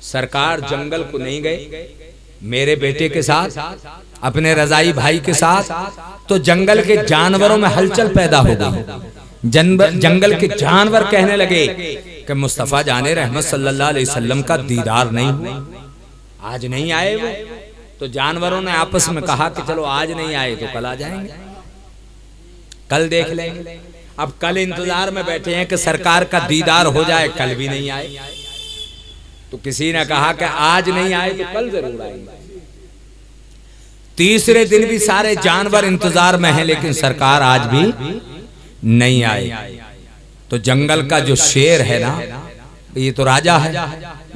सरकार जंगल को नहीं गए मेरे बेटे के साथ, अपने रजाई भाई के साथ, तो जंगल के जानवरों में हलचल पैदा हो गई। जंगल के जानवर कहने लगे कि मुस्तफा जाने रहमत सल्लल्लाहु अलैहि वसल्लम का दीदार नहीं हुआ, आज नहीं आए वो। तो जानवरों ने आपस में कहा कि चलो आज नहीं आए तो कल आ जाएंगे, कल देख लेंगे। अब कल इंतजार में बैठे हैं कि सरकार का दीदार हो जाए, कल भी नहीं आए। तो किसी ने कहा कि आज नहीं आए तो कल जरूर आएंगे। तीसरे दिन भी सारे जानवर इंतजार में हैं, लेकिन सरकार आज भी नहीं आए। तो जंगल का जो शेर है ना, ये तो राजा है,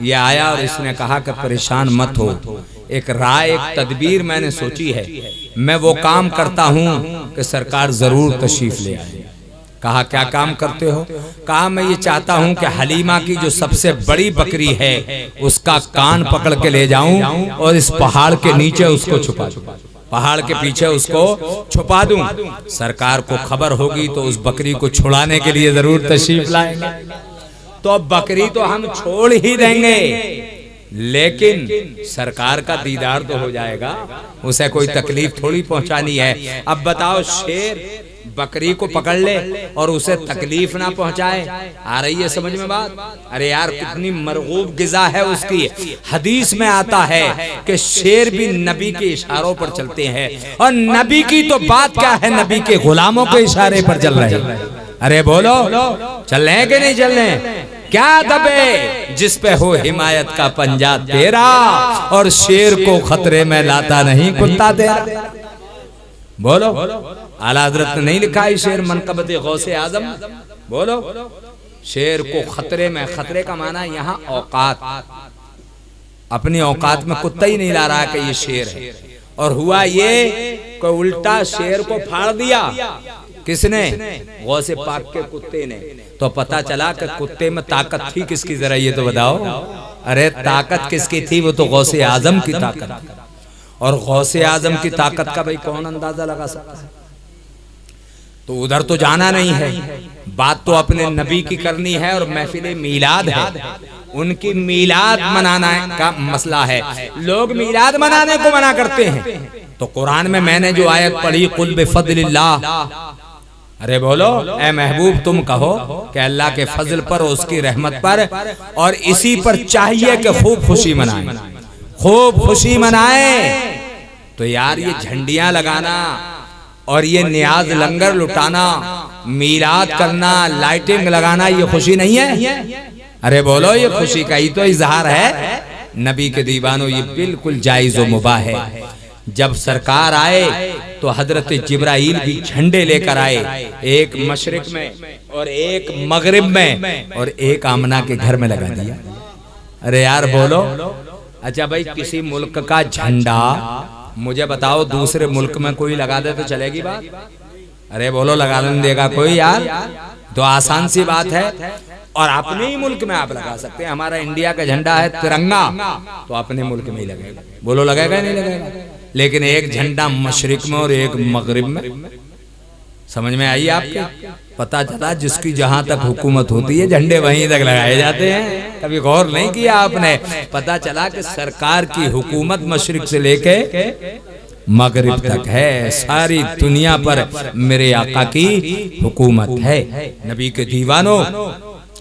ये आया और इसने कहा कि परेशान मत हो, एक राय एक तदबीर मैंने सोची है, मैं वो काम करता हूं कि सरकार जरूर तशरीफ ले आए। कहा क्या काम करते हो? कहा मैं ये चाहता हूं कि हलीमा की जो सबसे बड़ी बकरी है उसका कान पकड़ के ले जाऊं और इस पहाड़ के नीचे उसको छुपा दूं, पहाड़ के पीछे उसको छुपा दूं। सरकार को खबर होगी तो उस बकरी को छुड़ाने के लिए जरूर तशरीफ लाएंगे। तो अब बकरी तो हम छोड़ ही देंगे, लेकिन सरकार का दीदार तो हो जाएगा, उसे कोई तकलीफ थोड़ी पहुंचानी है। अब बताओ, शेर बकरी को पकड़ ले और उसे तकलीफ ना पहुंचाए, आ रही है समझ में बात? अरे यार, कितनी मरगूब गिज़ा है उसकी। हदीस में आता है कि शेर भी नबी के इशारों पर चलते हैं, और नबी की तो बात क्या है, नबी के गुलामों के इशारे पर चल रहे हैं। अरे बोलो, चल रहे हैं कि नहीं चल रहे हैं? क्या दबे जिस पे हो हिमायत का पंजा तेरा, और शेर को खतरे में लाता नहीं कुत्ता तेरा। बोलो, आला हजरत ने नहीं लिखा है शेर मनकबत गौसे आजम? बोलो, शेर को खतरे में, खतरे का माना यहाँ औकात, अपनी औकात में कुत्ता ही नहीं ला रहा कि ये शेर है। और हुआ ये कि उल्टा शेर को फाड़ दिया। किसने? गौसे पाक के कुत्ते ने। तो पता चला कि कुत्ते में ताकत थी किसकी, जरा ये तो बताओ। अरे ताकत किसकी थी? वो तो गौसे आजम की ताकत। और गौसे आजम की ताकत का भाई कौन अंदाजा लगा सकता है? तो उधर तो जाना नहीं है, बात तो अपने नबी की करनी है, और महफिल मीलाद है, उनकी मीलाद मनाना का मसला है। लोग मीलाद मनाने को मना करते हैं। तो कुरान में मैंने जो आयत पढ़ी, कुल बिफज़लिल्लाह, अरे बोलो ए महबूब तुम कहो कि अल्लाह के फजल पर, उसकी रहमत पर, और इसी पर चाहिए कि खूब खुशी मनाएं, खूब खुशी मनाएं। तो यार ये झंडियां लगाना और ये नियाज लंगर लुटाना, मीलाद करना, लाइटिंग लगाना, ये खुशी नहीं है? अरे बोलो, ये खुशी का ही तो इजहार है। नबी के दीवानों, ये बिल्कुल जायज व मुबाह है। जब सरकार आए तो हजरत जिब्राइल भी झंडे लेकर आए, एक मशरिक में और एक मगरिब में, और एक आमना के घर में लगा दिया। अरे यार बोलो, अच्छा भाई, किसी मुल्क का झंडा मुझे बताओ दूसरे मुल्क में कोई लगा दे तो चलेगी बात? अरे बोलो, लगा देगा कोई यार? तो आसान सी बात है। और अपने ही मुल्क में आप लगा सकते हैं। हमारा इंडिया का झंडा है तिरंगा, तो अपने मुल्क में ही लगेगा। बोलो, लगेगा नहीं लगेगा? लेकिन एक झंडा मशरिक में और एक मगरिब में, समझ में आई आपके? पता चला जिसकी जहां तक हुकूमत होती है झंडे वहीं तक लगाए जाते हैं। कभी गौर नहीं किया आपने? पता चला कि सरकार की हुकूमत मशरिक से लेके मगरिब तक है, सारी दुनिया पर मेरे आका की हुकूमत है। नबी के दीवानों,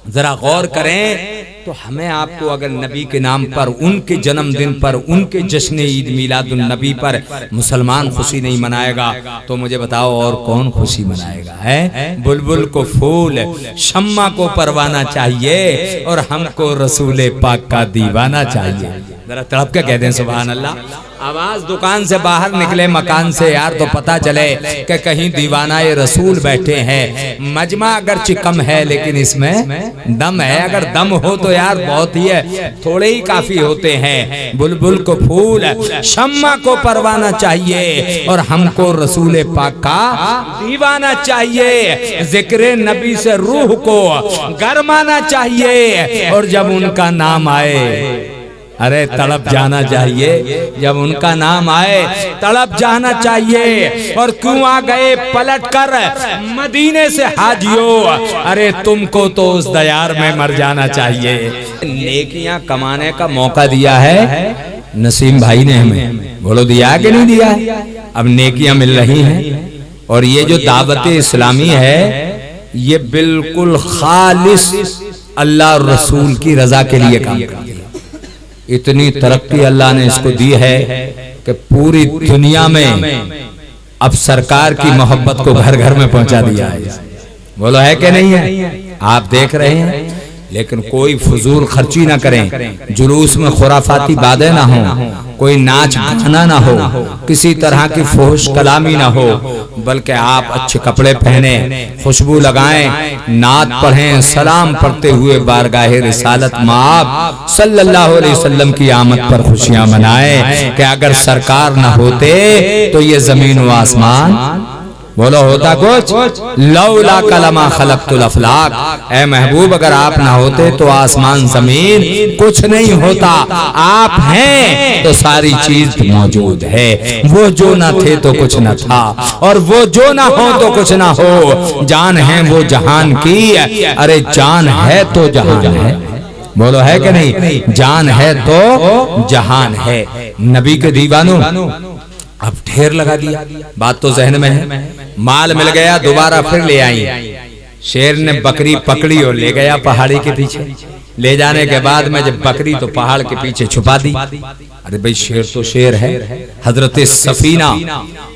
जरा गौर करें तो हमें आपको अगर नबी के नाम पर, उनके जन्मदिन पर, उनके जश्न ईद मिलादुन नबी पर मुसलमान खुशी नहीं मनाएगा तो मुझे बताओ और कौन खुशी मनाएगा? है बुलबुल को फूल, शम्मा को परवाना चाहिए, और हमको रसूले पाक का दीवाना चाहिए। जरा तड़प के कह दें सुभान अल्लाह। आवाज दुकान से बाहर निकले मकान से यार तो पता चले कि कहीं दीवाना ये रसूल बैठे हैं। मजमा अगर कम है लेकिन इसमें दम है। अगर दम हो तो यार बहुत ही है, थोड़े ही काफी होते हैं। बुलबुल को फूल शम्मा को परवाना चाहिए और हमको रसूल पाक का दीवाना चाहिए। जिक्र नबी से रूह को गरमाना चाहिए और जब उनका नाम आए अरे तड़प जाना चाहिए। जब उनका नाम आए तड़प जाना चाहिए। और क्यों आ गए पलट कर मदीने से हाजियो, अरे तुमको तो उस दयार में मर जाना चाहिए। नेकियां कमाने का मौका दिया है नसीम भाई ने हमें, बोलो दिया कि नहीं दिया है? अब नेकियां मिल रही हैं और ये जो दावत इस्लामी है ये बिल्कुल खालिस अल्लाह और रसूल की रजा के लिए काम करती है। इतनी तरक्की अल्लाह ने इसको दी है कि पूरी दुनिया में अब सरकार की मोहब्बत को घर घर में पहुंचा दिया है। बोलो है कि नहीं है? आप देख रहे हैं। लेकिन कोई फजूल खर्ची ना करें, जुलूस में खुराफाती बातें ना हो, कोई नाच गाना ना हो, किसी तरह की फोहश कलामी ना हो, बल्कि आप अच्छे कपड़े पहने, खुशबू लगाएं, नात पढ़ें, सलाम पढ़ते हुए बारगाहे रिसालत माब सल्लल्लाहु अलैहि वसल्लम की आमद पर खुशियां मनाएं कि अगर सरकार ना होते तो ये जमीन व आसमान बोलो होता कुछ। लौला कलमा खलक़तुल अफ़लाक, ए महबूब अगर आप ना होते तो आसमान जमीन कुछ नहीं होता। आप हैं तो सारी चीज मौजूद है। वो जो ना थे तो कुछ ना था और वो जो ना हो तो कुछ ना हो। जान है वो जहान की, अरे जान है तो जहान है। बोलो है कि नहीं? जान है तो जहान है। नबी के दीवानों अब ढेर लगा दिया, बात तो जहन में है। माल मिल गया दोबारा फिर ले आई। शेर ने बकरी पकड़ी और ले गया पहाड़ी के पीछे। ले जाने के बाद में जब बकरी तो पहाड़ के पीछे छुपा दी। अरे भाई शेर तो शेर है। हजरत सफीना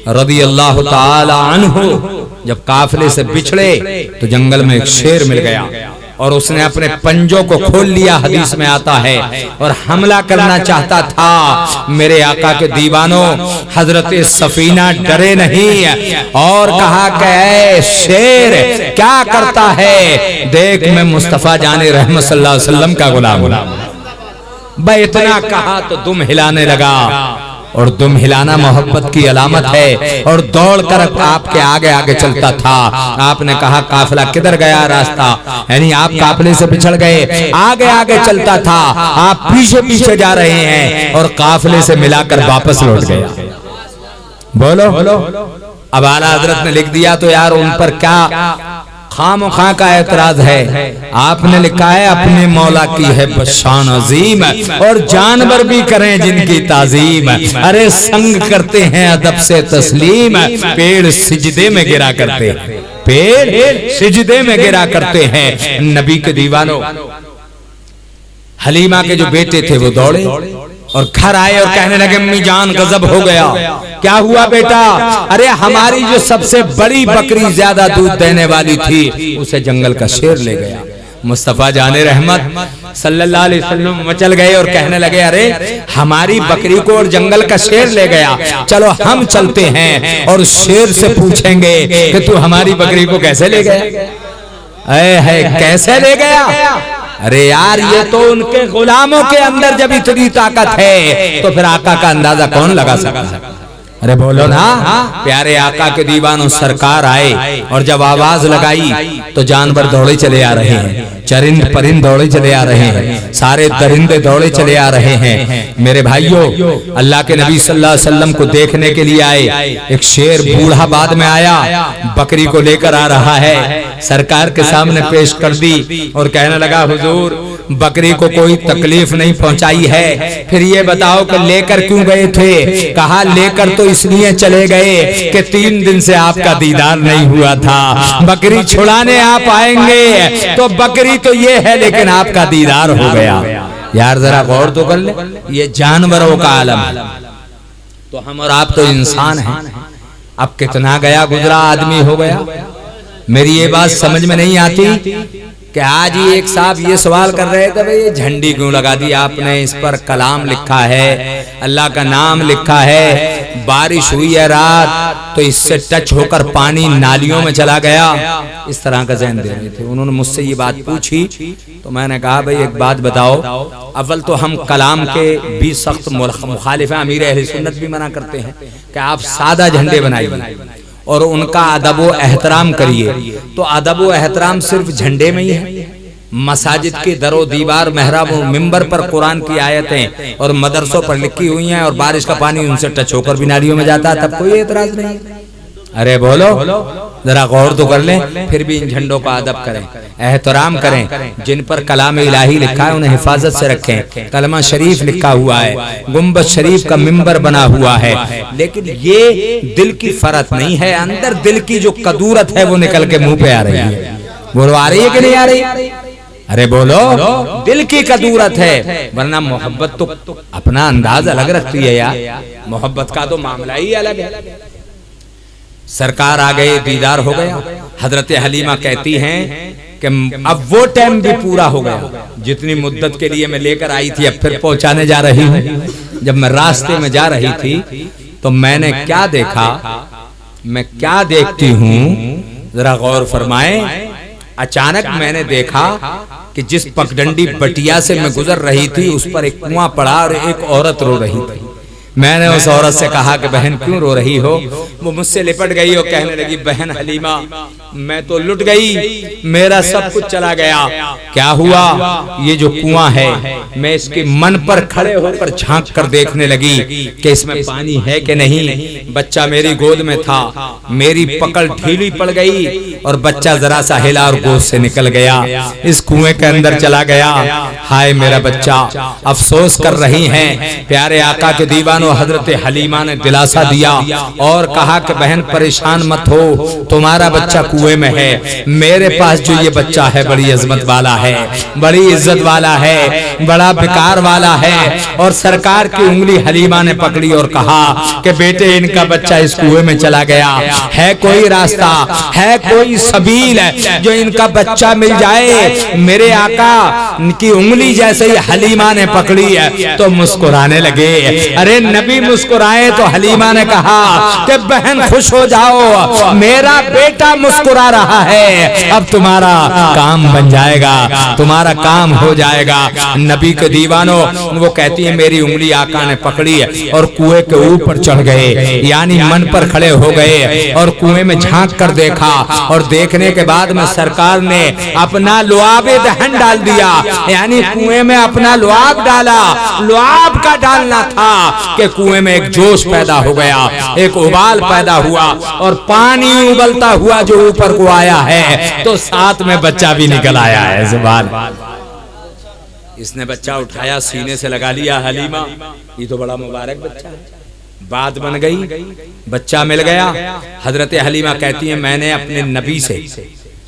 रज़ी अल्लाह ताला अन्हु जब काफिले से बिछड़े तो जंगल में एक शेर मिल गया और उसने अपने पंजों को खोल लिया, हदीस में आता है, और हमला करना चाहता था। मेरे आका के दीवानों हजरत सफीना डरे नहीं और कहा कि शेर क्या करता है, देख मैं मुस्तफा जाने रहमत सल्लल्लाहु अलैहि वसल्लम का गुलाम हूं। भाई इतना कहा तो दुम हिलाने लगा और दुम हिलाना मोहब्बत की अलामत है। और दौड़ कर आपके आगे आगे चलता था। आपने कहा काफिला किधर गया रास्ता, यानी आप काफिले से पिछड़ गए। आगे आगे चलता था, आप पीछे पीछे जा रहे हैं और काफिले से मिलाकर वापस लौट गया। बोलो अब आला हजरत ने लिख दिया तो यार उन पर क्या खामखा का एतराज है। आपने लिखा है अपने मौला की है बशान अजीम और जानवर भी करें जिनकी ताजीम। अरे संग करते हैं अदब से तस्लीम, पेड़ सिजदे में गिरा करते हैं, पेड़ सिजदे में गिरा करते हैं। नबी के दीवानों हलीमा के जो बेटे थे वो दौड़े और घर आए और कहने लगे अम्मी जान गजब हो गया। क्या हुआ बेटा? अरे हमारी जो सबसे बड़ी बकरी ज्यादा दूध देने वाली थी उसे जंगल का शेर ले गया। मुस्तफा जाने रहमत सल्लल्लाहु अलैहि वसल्लम मचल गए और कहने लगे अरे हमारी बकरी को और जंगल का शेर ले गया, चलो हम चलते हैं और शेर से पूछेंगे कि तू हमारी बकरी को कैसे ले गया। है कैसे ले गया? अरे यार ये तो उनके गुलामों के अंदर जब इतनी ताकत है तो फिर आका का अंदाजा कौन लगा सकता है? अरे बोलो ना। प्यारे आका के दीवानों सरकार आए और जब आवाज लगाई तो जानवर दौड़े चले आ रहे हैं, चरिंद परिंद दौड़े चले आ रहे हैं, सारे दरिंदे दौड़े चले आ रहे हैं। मेरे भाइयों अल्लाह के नबी सल्लल्लाहु अलैहि वसल्लम को देखने के लिए आए। एक शेर बूढ़ा बाद में आया, बकरी को लेकर आ रहा है, सरकार के सामने पेश कर दी और कहने लगा हुजूर बकरी को कोई तकलीफ नहीं पहुंचाई है, फिर ये बताओ कि लेकर क्यों गए थे? कहा लेकर तो इसलिए चले गए कि 3 दिन से आपका दीदार नहीं हुआ था, बकरी छुड़ाने आप आएंगे तो बकरी तो ये है लेकिन आपका दीदार हो गया। यार जरा गौर तो कर ले, ये जानवरों का आलम है तो हम और आप तो इंसान हैं। अब कितना गया गुजरा आदमी हो गया। मेरी ये बात समझ में नहीं आती कि आज ही एक साहब ये सवाल कर रहे थे, भाई ये झंडी क्यों लगा दी आपने, इस पर कलाम लिखा है, अल्लाह का नाम लिखा है, बारिश हुई है रात तो इससे टच होकर पानी नालियों में चला गया, इस तरह का ज़हन दे रहे थे। उन्होंने मुझसे ये बात पूछी तो मैंने कहा भाई एक बात बताओ, अव्वल तो हम कलाम के भी सख्त मुखालिफ हैं, अमीर अहले सुन्नत भी मना करते हैं कि आप सादा झंडे बनाइए और उनका अदब व एहतराम करिए। तो अदब व एहतराम सिर्फ झंडे में ही है। मसाजिद के दरो दीवार मेहराब मिंबर पर कुरान की आयतें और मदरसों पर लिखी हुई हैं और बारिश का पानी उनसे टच होकर भी नालियों में जाता है, तब कोई एतराज नहीं। अरे बोलो, जरा गौर तो कर लें, फिर भी इन झंडों का अदब करें, एहतराम करें। जिन पर कलाम इलाही लिखा है उन्हें हिफाजत से रखें। कलमा शरीफ लिखा हुआ है, गुंबद शरीफ का मिंबर बना हुआ है, लेकिन ये दिल की फरत नहीं है, अंदर दिल की जो कदूरत है वो निकल के मुंह पे आ रही है। बोलो आ रही है कि नहीं आ रही? अरे बोलो, दिल की कदूरत है, वरना मोहब्बत तो अपना अंदाज अलग रखती है यार, मोहब्बत का तो मामला ही अलग है। सरकार आ गए, दीदार हो गया। हजरत हलीमा कहती हैं कि अब वो टाइम भी पूरा हो गया जितनी मुद्दत के लिए मैं लेकर आई थी, अब फिर पहुंचाने जा रही हूँ। जब मैं रास्ते में जा रही थी तो मैंने क्या देखा, मैं क्या देखती हूँ, जरा गौर फरमाएं। अचानक मैंने देखा कि जिस पगडंडी बटिया से मैं गुजर रही थी उस पर एक कुआं पड़ा और एक औरत रो रही थी। मैंने उस औरत से कहा कि बहन क्यों रो रही हो? वो मुझसे लिपट गई और कहने लगी, बहन हलीमा मैं तो लुट गई, मेरा सब कुछ चला गया। क्या हुआ? ये जो कुआं है, मैं इसके मन पर खड़े होकर झांक कर देखने लगी कि इसमें पानी है कि नहीं। बच्चा मेरी गोद में था, मेरी पकड़ ढीली पड़ गई और बच्चा जरा सा हिला और गोद से निकल गया, इस कुएं के अंदर चला गया। हाय मेरा बच्चा, अफसोस कर रही हैं। प्यारे आका के दीवानों, हजरत हलीमा ने दिलासा दिया और कहा कि बहन परेशान मत हो, तुम्हारा बच्चा कुएं में है, मेरे पास जो ये बच्चा है बड़ी अजमत वाला है, बड़ी इज्जत वाला है, बड़ा विकार वाला है। और सरकार की उंगली हलीमा ने पकड़ी और कहा कि बेटे इनका बच्चा इस कुएं में चला गया, है कोई रास्ता, है कोई सबील है जो इनका बच्चा मिल जाए? मेरे आका की उंगली जैसे ही हलीमा ने पकड़ी है तो मुस्कुराने लगे। अरे नबी मुस्कुराए तो हलीमा ने कहा कि बहन खुश हो जाओ, मेरा बेटा मुस्कुरा रहा है, अब तुम्हारा काम बन जाएगा, तुम्हारा काम हो जाएगा। नबी के दीवानों, वो कहती है मेरी उंगली आका ने पकड़ी है और कुएं के ऊपर चढ़ गए, यानी मन पर खड़े हो गए और कुएं में झांक कर देखा और देखने के बाद में सरकार ने अपना लुआबे दहन डाल दिया, यानी कुएं में अपना लुआब डाला। लुआब का डालना था कि कुएं में एक जोश पैदा हो गया, एक उबाल पैदा हुआ और पानी उबलता हुआ जो ऊपर को आया है तो साथ में बच्चा भी निकल आया है। सुभान। इसने बच्चा उठाया, सीने से लगा लिया हलीमा, ये तो बड़ा मुबारक बच्चा है। बात बन गई, बच्चा मिल गया। हजरत हलीमा कहती है मैंने अपने नबी से,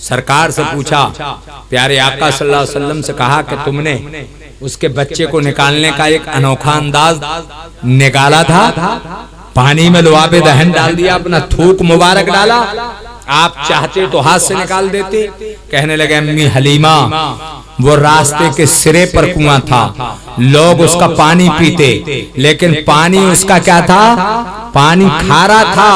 सरकार से पूछा, प्यारे आका सल्लल्लाहु अलैहि वसल्लम से कहा कि तुमने उसके बच्चे को निकालने का एक अनोखा अंदाज निकाला था, पानी में लुआबे दहन डाल दिया, अपना थूक मुबारक डाला, आप चाहते तो हाथ से निकाल देते। कहने लगे अम्मी हलीमा, वो रास्ते के सिरे पर कुआं था, लोग उसका पानी पीते, लेकिन पानी उसका क्या था? पानी खारा था,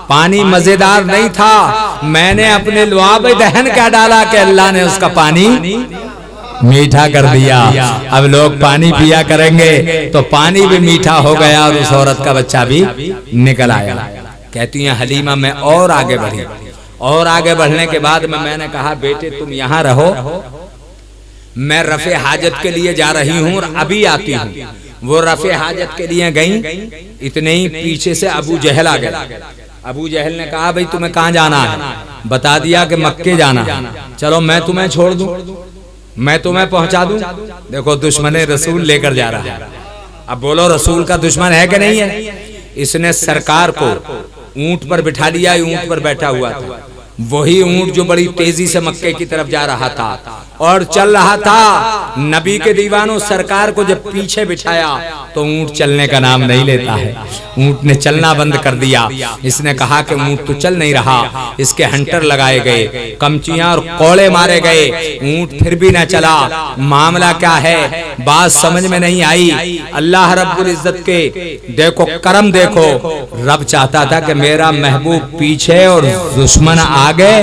पानी मजेदार नहीं था। मैंने अपने लुआबे दहन क्या डाला कि अल्लाह ने उसका पानी मीठा कर दिया। अब लोग पानी पिया करेंगे तो पानी भी मीठा हो गया और उस औरत का बच्चा भी निकल आया। कहती हैं हलीमा मैं और आगे बढ़ी, और आगे बढ़ने के बाद में मैंने कहा बेटे तुम यहाँ रहो, मैं रफे हाजत के लिए जा रही हूँ और अभी आती हूँ। वो रफे हाजत के लिए गई, इतने ही पीछे से अबू जहल आ गया। अबू जहल ने कहा भाई तुम्हें कहाँ जाना है? बता दिया कि मक्के जाना है। चलो मैं तुम्हें छोड़ दूं, मैं तुम्हें पहुंचा दूं। देखो दुश्मन रसूल लेकर जा रहा है। अब बोलो रसूल का दुश्मन है कि नहीं है? इसने सरकार को ऊंट पर बिठा लिया, ऊंट पर बैठा हुआ था वही ऊंट जो बड़ी तेजी से मक्के की तरफ जा रहा था और चल रहा था। नबी के दीवानों, सरकार को जब पीछे बिठाया तो ऊंट चलने का नाम नहीं लेता है। ऊंट ने चलना बंद कर दिया। इसने कहा कि ऊंट तो चल नहीं रहा। इसके हंटर लगाए गए, कमचियां और कोड़े मारे गए, ऊंट फिर भी न चला। मामला क्या है, बात समझ में नहीं आई। अल्लाह रब्बुल इज्जत के देखो करम देखो, रब चाहता था कि मेरा महबूब पीछे और दुश्मन आगे,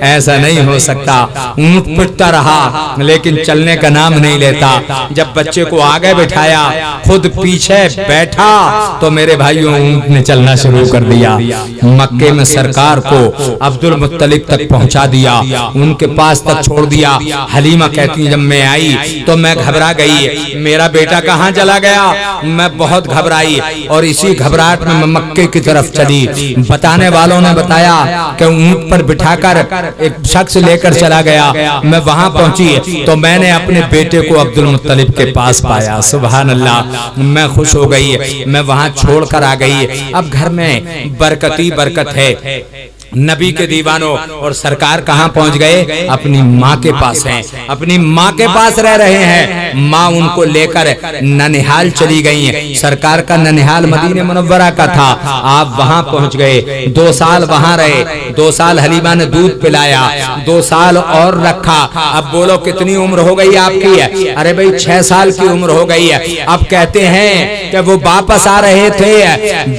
ऐसा नहीं हो सकता। ऊंट पिटता रहा लेकिन चलने का नाम नहीं लेता। जब बच्चे को आगे बिठाया, खुद पीछे बैठा, तो मेरे भाइयों ऊंट ने चलना शुरू कर दिया। मक्के में सरकार को अब्दुल मुत्तलिब तक पहुंचा दिया, उनके पास तक छोड़ दिया। हलीमा कहती है जब मैं आई तो मैं घबरा गई, मेरा बेटा कहाँ चला गया। मैं बहुत घबराई और इसी घबराहट में मैं मक्के की तरफ चली। बताने वालों ने बताया कि ऊंट पर बिठाकर एक शख्स लेकर चला गया। मैं वहां पहुंची तो मैंने अपने बेटे को अब्दुल मुत्तलिब के पास पाया। सुभान अल्लाह, मैं खुश हो गई, मैं वहां छोड़कर आ गई। अब घर में बरकत ही बरकत है। नबी के दीवानों और सरकार कहाँ पहुंच गए, अपनी माँ के पास हैं, अपनी माँ के पास रह रहे हैं। माँ उनको लेकर ननिहाल चली गई हैं। सरकार का ननिहाल मदीने मुनव्वरा का था। आप वहां पहुंच गए, 2 साल वहां रहे। 2 साल हलीमा ने दूध पिलाया, 2 साल और रखा। अब बोलो कितनी उम्र हो गई आपकी है? अरे भाई 6 साल की उम्र हो गई है। अब कहते हैं कि वो वापस आ रहे थे,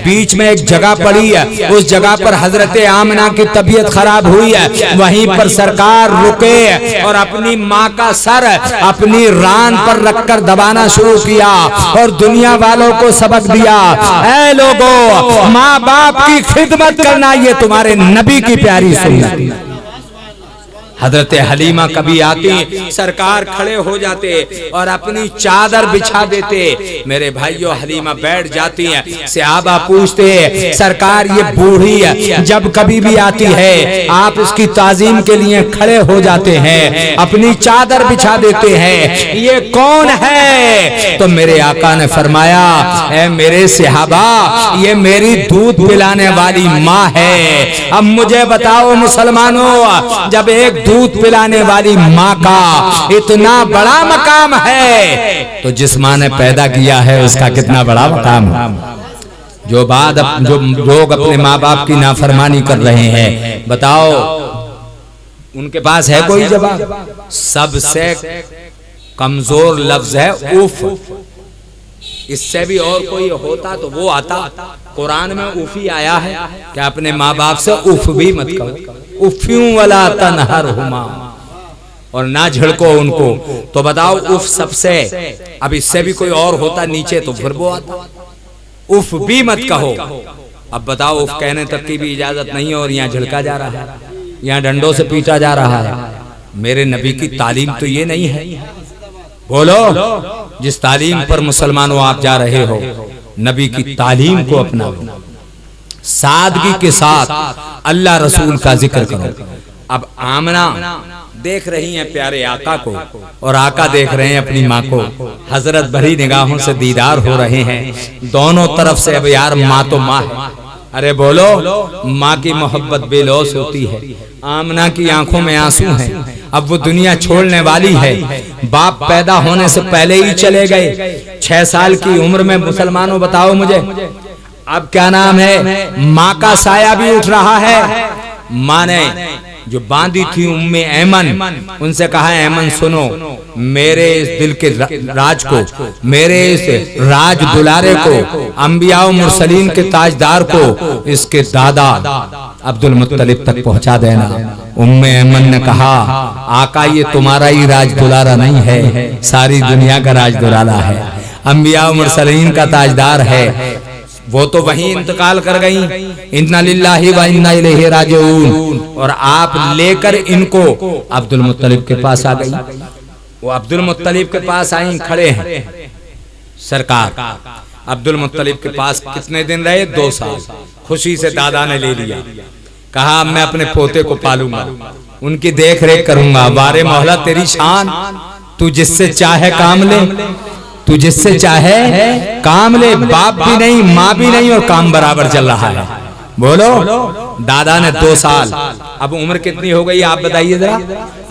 बीच में एक जगह पड़ी है, उस जगह पर हजरत आमिना की तबीयत खराब हुई है। वहीं पर सरकार रुके और अपनी माँ का सर अपनी रान पर रखकर दबाना शुरू किया और दुनिया वालों को सबक दिया, ऐ लोगों, माँ बाप की खिदमत करना ये तुम्हारे नबी की प्यारी सुन्नत। हजरत हलीमा कभी आती, सरकार खड़े हो जाते और अपनी चादर बिछा देते। मेरे भाइयों, हलीमा बैठ जाती हैं। सहाबा पूछते, सरकार ये बूढ़ी है, जब कभी भी आती है आप इसकी ताजीम के लिए खड़े हो जाते हैं, अपनी चादर बिछा देते हैं, ये कौन है? तो मेरे आका ने फरमाया, ऐ मेरे सहाबा, ये मेरी दूध पिलाने वाली माँ है। अब मुझे बताओ मुसलमानों, जब एक दूध पिलाने वाली माँ का इतना बड़ा मकाम है तो जिस माँ ने पैदा किया है उसका कितना बड़ा मकाम है। जो लोग अपने माँ बाप की नाफरमानी कर रहे हैं, बताओ उनके पास है कोई जवाब? सबसे कमजोर लफ्ज है उफ। इससे भी और कोई होता तो वो आता। कुरान में उफी आया है कि अपने माँ बाप से उफ भी मत कहो, उफ्यूं वाला तनहरहुमा, और ना झिड़को उनको। तो बताओ उफ सबसे, अब इससे भी कोई और होता नीचे तो फिर वो आता। उफ भी मत कहो। अब बताओ उफ कहने तक की भी इजाजत नहीं है और यहाँ झिड़का जा रहा है, यहाँ डंडों से पीटा जा रहा है। मेरे नबी की तालीम तो ये नहीं है। बोलो, जिस तालीम पर मुसलमानों आप जा रहे हो, नबी की तालीम को अपनाओ, सादगी के साथ अल्लाह रसूल का जिक्र करो। अब आमना देख रही हैं प्यारे आका को और आका देख रहे हैं अपनी माँ को। हजरत भरी निगाहों से दीदार हो रहे हैं दोनों तरफ से। अब यार माँ तो माँ है, अरे बोलो, माँ की मोहब्बत बेलौस होती है। आमना की आंखों में आंसू हैं। अब वो दुनिया छोड़ने वाली है। बाप पैदा होने से पहले ही चले गए। 6 साल की उम्र में मुसलमानों बताओ मुझे, अब क्या नाम है, माँ का साया भी उठ रहा है। माँ ने जो बांधी थी उम्मे ऐमन, उनसे कहा, ऐमन सुनो, मेरे इस दिल के राज को, मेरे इस राज दुलारे को, अंबिया और मुरसलीन के ताजदार को, इसके दादा अब्दुल मुत्तलिब तक पहुंचा देना। उम्मे ऐमन ने कहा, आका ये तुम्हारा ही राज दुलारा नहीं है, सारी दुनिया का राज दुलारा है, अंबिया और मुरसलीन का ताजदार है। वो तो वहीं इंतकाल कर गई, इन्ना लिल्लाहि व इन्ना इलैहि राजिऊन, और आप लेकर इनको अब्दुल मुत्तलिब के पास आ गई। वो अब्दुल मुत्तलिब के पास आई, खड़े हैं सरकार। अब्दुल मुत्तलिब के पास कितने दिन रहे? 2 साल। खुशी से दादा ने ले लिया, कहा मैं अपने पोते को पालूंगा, उनकी देख रेख करूंगा। बारे मोहल्ला तेरी शान, तू जिससे चाहे काम ले, तू जिससे चाहे काम ले। बाप भी नहीं, माँ भी नहीं, और काम बराबर चल रहा है। बोलो। दादा ने 2 साल, अब उम्र कितनी हो गई आप बताइए जरा।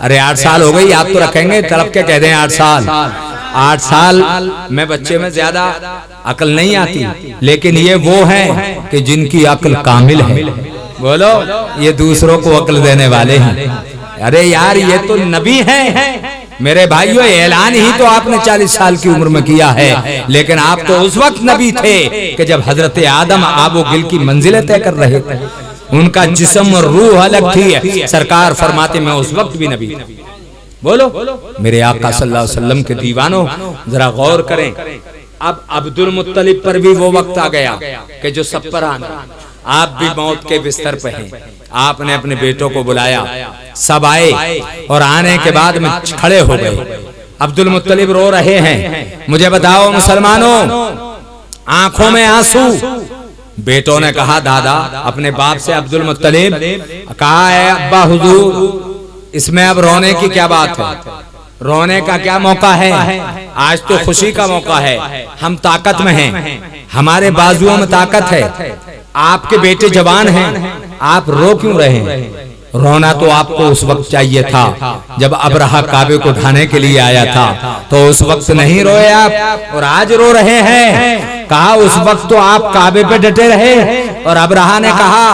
अरे 8 साल हो गई, आप तो रखेंगे तड़प के कह दें 8 साल। 8 साल में बच्चे में ज्यादा अकल नहीं आती, लेकिन ये वो हैं कि जिनकी अकल कामिल है। बोलो, ये दूसरों को अकल देने वाले हैं। अरे यार ये तो नबी हैं मेरे भाइयों, ऐलान ही तो आपने 40 साल की उम्र में किया है, लेकिन आप तो उस वक्त नबी थे कि जब हजरत आदम आबो गिल की मंजिलें तय कर रहे थे। उनका जिस्म और रूह अलग थी। सरकार फरमाते मैं उस वक्त भी नबी था। बोलो मेरे आका सल्लल्लाहु अलैहि वसल्लम के दीवानों, जरा गौर करें। अब अब्दुल मुत्तलिब पर भी वो वक्त आ गया कि जो सब पर आना, आप भी मौत के बिस्तर पे हैं। आपने अपने बेटों को बुलाया, सब आए और आने के बाद में खड़े हो गए। अब्दुल मुत्तलिब रो रहे हैं। मुझे बताओ मुसलमानों, आंखों में आंसू। बेटों ने कहा दादा अपने बाप से, अब्दुल मुत्तलिब कहा है अब्बा हुजूर, इसमें अब रोने की क्या बात है, रोने का क्या मौका है, आज तो खुशी का मौका है। हम ताकत में हैं, हमारे बाजुओं में ताकत है, आपके बेटे जवान हैं, आप रो क्यों रहे हैं? रोना तो आपको उस वक्त चाहिए था जब अबरहा काबे को ढाने के लिए आया था, तो उस वक्त नहीं रोए आप और आज रो रहे हैं। कहा उस वक्त तो आप काबे पे डटे रहे और अबरहा ने कहा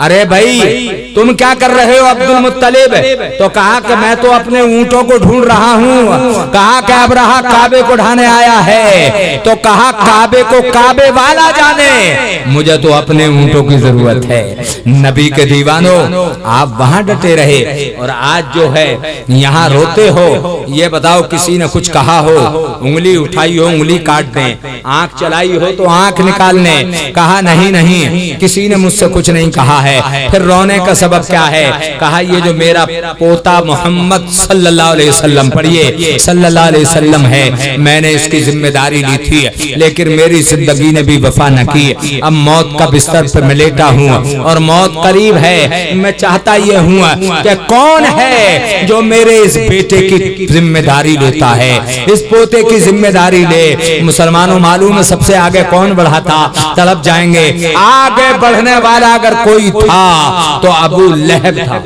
अरे भाई तुम क्या कर रहे हो अब्दुल मुत्तलिब? तो कहा कि मैं तो अपने ऊंटों को ढूंढ रहा हूँ। कहा कि अबरहा काबे को ढाने आया है, तो कहा काबे को काबे वाला जाने, मुझे तो अपने ऊंटों की जरूरत है। नबी के दीवानों, आप वहां डटे रहे और आज जो है यहाँ रोते हो। ये बताओ किसी ने कुछ कहा हो, उंगली उठाई हो उंगली काट दें, आंख चलाई हो तो आंख निकालने, कहा नहीं नहीं किसी ने मुझसे कुछ नहीं कहा है। फिर रोने का सबब क्या है? कहा ये जो मेरा पोता मोहम्मद सल्लल्लाहु अलैहि वसल्लम, पढ़िए सल्लल्लाहु अलैहि वसल्लम है, मैंने इसकी जिम्मेदारी ली थी, लेकिन मेरी जिंदगी ने भी वफा न की। अब मौत का बिस्तर पर मैं लेटा हूँ और मौत करीब है। मैं चाहता ये हूँ कि कौन है जो मेरे इस बेटे की जिम्मेदारी लेता है, इस पोते की जिम्मेदारी ले। मुसलमानों मालूम है सबसे आगे कौन बढ़ा था? तड़प जाएंगे। आगे बढ़ने वाला अगर कोई था तो अबू लहब था।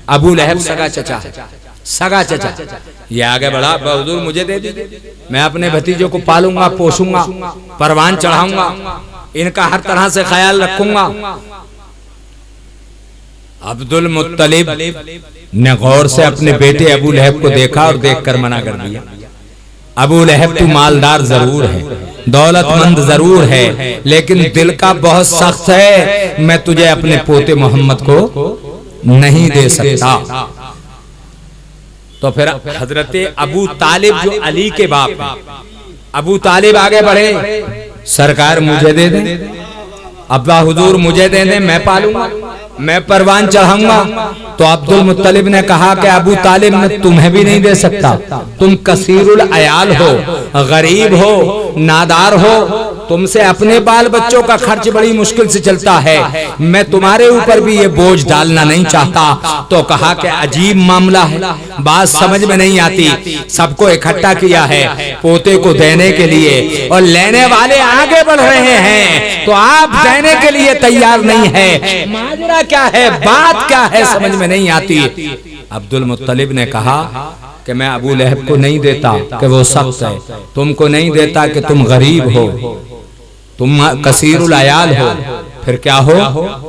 अबू लहब सगा चचा, सगा चचा। ये आगे बढ़ा, हुजूर मुझे दे दीजिए, मैं अपने भतीजों को पालूंगा पोसूंगा, परवान चढ़ाऊंगा, इनका हर तरह से ख्याल रखूंगा। अब्दुल मुत्तलिब ने गौर से अपने बेटे अबू लहब को देखा और देखकर मना कर दिया। अबू लहब तू मालदार जरूर है, दौलतमंद जरूर है, लेकिन दिल का बहुत सख्त है, मैं तुझे अपने पोते मोहम्मद को नहीं दे सकता। तो फिर हजरत अबू तालिब जो अली के बाप हैं, अबू तालिब आगे बढ़े, सरकार मुझे दे दे, अब्बा हुजूर मुझे दे दे, मैं पालूंगा, मैं परवान चढ़ाऊंगा। तो अब्दुल मुत्तलिब ने कहा कि अबू तालिब मैं तुम्हें भी नहीं दे सकता, तुम कसीरुल अयाल हो, गरीब हो, नादार हो, तुमसे अपने बाल बच्चों का खर्च बड़ी मुश्किल से चलता है, मैं तुम्हारे ऊपर भी ये बोझ डालना नहीं चाहता। तो कहा कि अजीब मामला है, बात समझ में नहीं आती। सबको इकट्ठा किया है पोते को देने के लिए और लेने वाले आगे बढ़ रहे हैं, तो आप देने के लिए तैयार नहीं है। माजरा क्या है, बात क्या है, समझ में नहीं आती। अब्दुल मुत्तलिब ने कहा कि मैं अबू लहब को नहीं देता कि वो सख्त है, तुमको नहीं देता कि तुम गरीब हो, तुम कसीरुल अयाल हो, फिर क्या हो?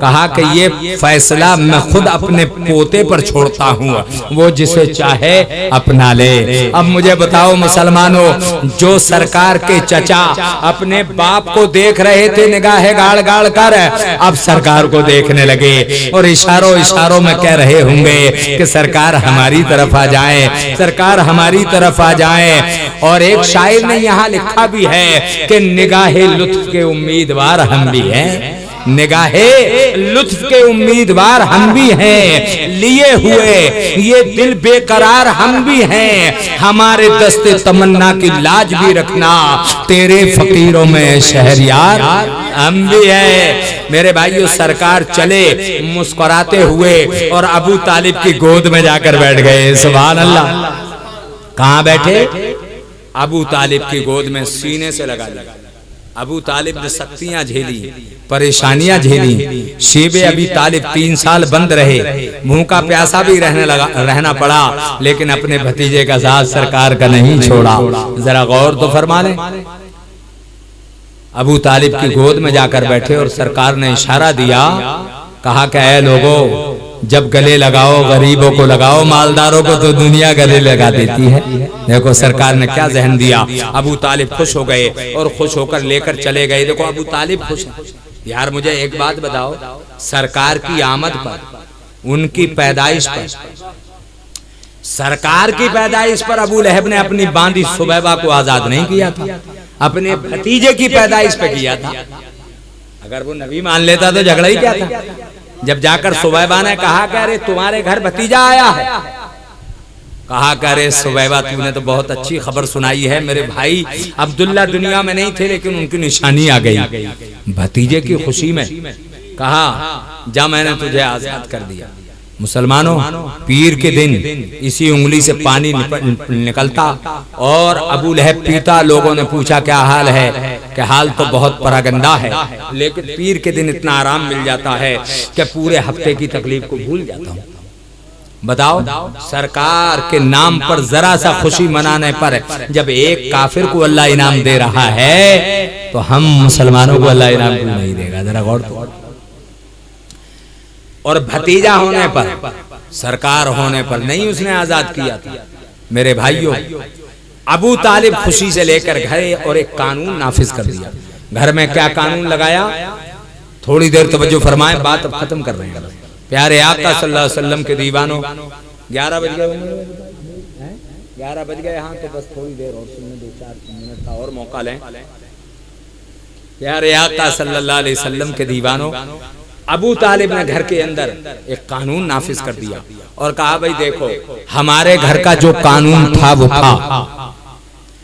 कहा कि ये फैसला मैं खुद अपने पोते पर छोड़ता हूँ, वो जिसे चाहे अपना ले। अब मुझे बताओ मुसलमानों, जो सरकार के चचा अपने बाप को देख रहे थे निगाहें गाड़ गाड़ कर, अब सरकार को देखने लगे और इशारों इशारों में कह रहे होंगे कि सरकार हमारी तरफ आ जाए, सरकार हमारी तरफ आ जाए। और एक शायर ने यहाँ लिखा भी है कि निगाहे लुत्फ के उम्मीदवार हम भी हैं, निगाहे लुत्फ के उम्मीदवार हम भी हैं, लिए हुए ये दिल बेकरार हम भी हैं, हमारे दस्ते तमन्ना की लाज भी रखना, तेरे फकीरों में शहरयार हम भी हैं। मेरे भाइयों, सरकार चले मुस्कुराते हुए और अबू तालिब की गोद में जाकर बैठ गए। सुभान अल्लाह। कहाँ बैठे? अबू तालिब की गोद में, सीने से लगा लिया। अबू तालिब ने सख्तियां झेली, परेशानियां झेली। शेबे अबी तालिब 3 साल बंद रहे, भूखा प्यासा भी रहना पड़ा, लेकिन अपने भतीजे का साथ सरकार का नहीं छोड़ा। जरा गौर तो फरमा लें। अबू तालिब की गोद में जाकर बैठे और सरकार ने इशारा दिया, कहा कि ऐ लोगों, जब गले लगाओ गरीबों को लगाओ, मालदारों को तो दुनिया गले लगा देती है। देखो सरकार ने क्या जहन दिया। अबू तालिब खुश हो गए और खुश होकर लेकर चले गए। देखो अबू तालिब खुश है। यार मुझे एक बात बताओ, सरकार की आमद पर, उनकी पैदाइश पर, सरकार की पैदाइश पर अबू लहब ने अपनी बांदी सुबैबा को आजाद नहीं किया था, अपने भतीजे की पैदाइश पे किया था। अगर वो नबी मान लेता तो झगड़ा ही क्या था। जब जाकर सुबैबा ने कहा कि अरे तुम्हारे घर भतीजा आया है, कहा कि अरे सुबैबा तूने तो बहुत अच्छी खबर सुनाई है, मेरे भाई अब्दुल्ला दुनिया में नहीं थे लेकिन उनकी निशानी आ गई। भतीजे की खुशी में कहा, जा मैंने तुझे आजाद कर दिया। मुसलमानों, पीर के दिन इसी उंगली से पानी निकलता और अबू लहब पीता। लोगों ने पूछा क्या हाल है, कि हाल तो बहुत परागंदा है, लेकिन पीर के दिन इतना आराम मिल जाता है कि पूरे हफ्ते की तकलीफ को भूल जाता हूँ। बताओ, सरकार के नाम पर जरा सा खुशी मनाने पर जब एक काफिर को अल्लाह इनाम दे रहा है, तो हम मुसलमानों को अल्लाह इनाम क्यों नहीं देगा? जरा गौर तो। और भतीजा होने पर, सरकार होने पर नहीं उसने आजाद किया था। मेरे भाइयों, अबू तालिब खुशी से लेकर गए और एक कानून नाफिज कर दिया। घर में क्या कानून लगाया? थोड़ी देर तवज्जो फरमाएं, बात अब खत्म कर रहे हैं। प्यारे आका सल्लल्लाहु अलैहि वसल्लम के दीवानों, 11 बज गए, 11 बज गए। हाँ, तो बस थोड़ी देर और सुनने, 2-4 मिनट का और मौका लें। प्यारे आका सल्लल्लाहु अलैहि वसल्लम के दीवानों, अबू तालिब ने घर के अंदर एक कानून नाफिज कर दिया और कहा, भाई देखो, हमारे घर का जो कानून था वो था,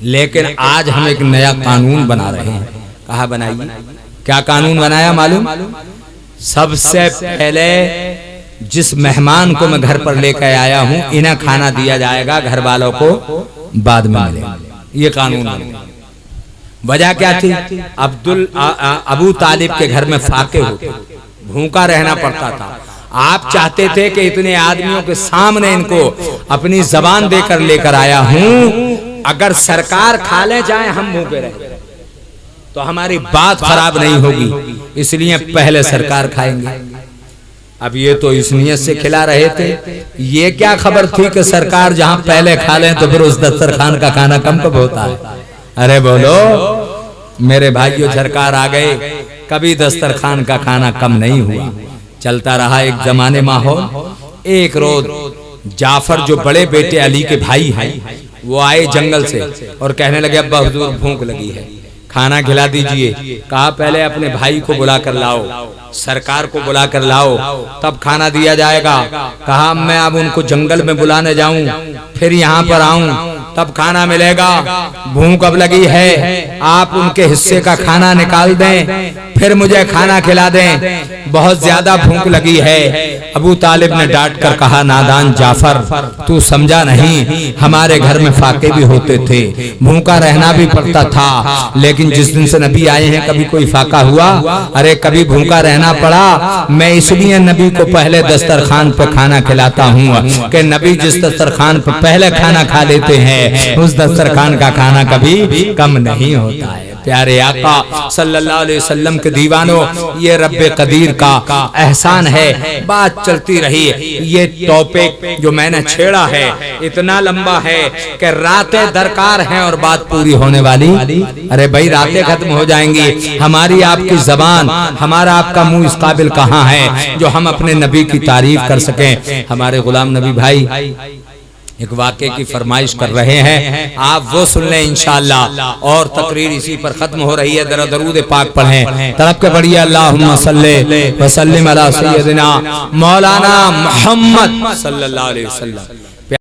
लेकिन आज हम एक नया कानून बना रहे हैं। कहा बनाइए। क्या कानून बनाया मालूम? सबसे पहले जिस मेहमान को मैं घर पर लेकर आया हूं, इन्हें खाना दिया जाएगा, घर वालों को बाद में मिलेगा। ये कानून। वजह क्या थी? अबू तालिब के घर में फाके होते, भूखा रहना पड़ता था। आप चाहते थे कि इतने आदमियों के सामने इनको अपनी जबान देकर लेकर आया हूं, अगर सरकार खा ले जाए हम भूखे रहे तो हमारी बात खराब नहीं होगी, इसलिए पहले सरकार खाएंगे। अब ये तो इस नियत से खिला रहे थे, ये क्या खबर थी कि सरकार जहां पहले खा लें तो फिर उस दस्तरखान का खाना कम कब होता है? अरे बोलो मेरे भाइयों, सरकार आ गए, कभी दस्तरखान का खाना कम नहीं हुआ। चलता रहा एक जमाने माहौल। एक रोज जाफर जो बड़े बेटे अली के भाई हैं, वो आए जंगल से और कहने लगे, अब्बा हुजूर भूख लगी है, खाना खिला दीजिए। कहा पहले अपने भाई को बुला कर लाओ, सरकार को बुला कर लाओ, तब खाना दिया जाएगा। कहा मैं अब उनको जंगल में बुलाने जाऊं, फिर यहाँ पर आऊं, तब खाना मिलेगा। भूख अब लगी है, आप उनके हिस्से का खाना निकाल दें, फिर मुझे खाना खिला दें, बहुत ज्यादा भूख लगी है। अबू तालिब ने डांट कर कहा, नादान जाफर, तू समझा नहीं, हमारे घर में फाके भी होते थे, भूखा रहना भी पड़ता था, लेकिन जिस दिन से नबी आए हैं कभी कोई फाका हुआ? अरे कभी भूखा रहना पड़ा। मैं इसलिए नबी को पहले दस्तरखान पर खाना खिलाता हूँ कि नबी जिस दस्तरखान पर पहले खाना खा लेते हैं, उस दस्तरखान का खाना कभी कम नहीं होता है। प्यारे आका सल्लल्लाहु अलैहि वसल्लम के दीवानों, ये रब्बे कदीर का एहसान है। बात चलती रही। ये टॉपिक जो मैंने छेड़ा है इतना लंबा है कि रातें दरकार हैं और बात पूरी होने वाली। अरे भाई रातें खत्म हो जाएंगी, हमारी आपकी जबान, हमारा आपका मुंह इस काबिल कहाँ है जो हम अपने नबी की तारीफ कर सकें। हमारे गुलाम नबी भाई एक वाक़े की फरमाइश कर रहे हैं, आप वो सुन लें इंशाअल्लाह, और तकरीर इसी पर खत्म हो रही है। जरा दरूद पाक पढ़ें, तड़प के पढ़िए, अल्लाहुम्मा सल्ली व सल्लिम अला सय्यदिना मौलाना मुहम्मद सल्लल्लाहु अलैहि वसल्लम।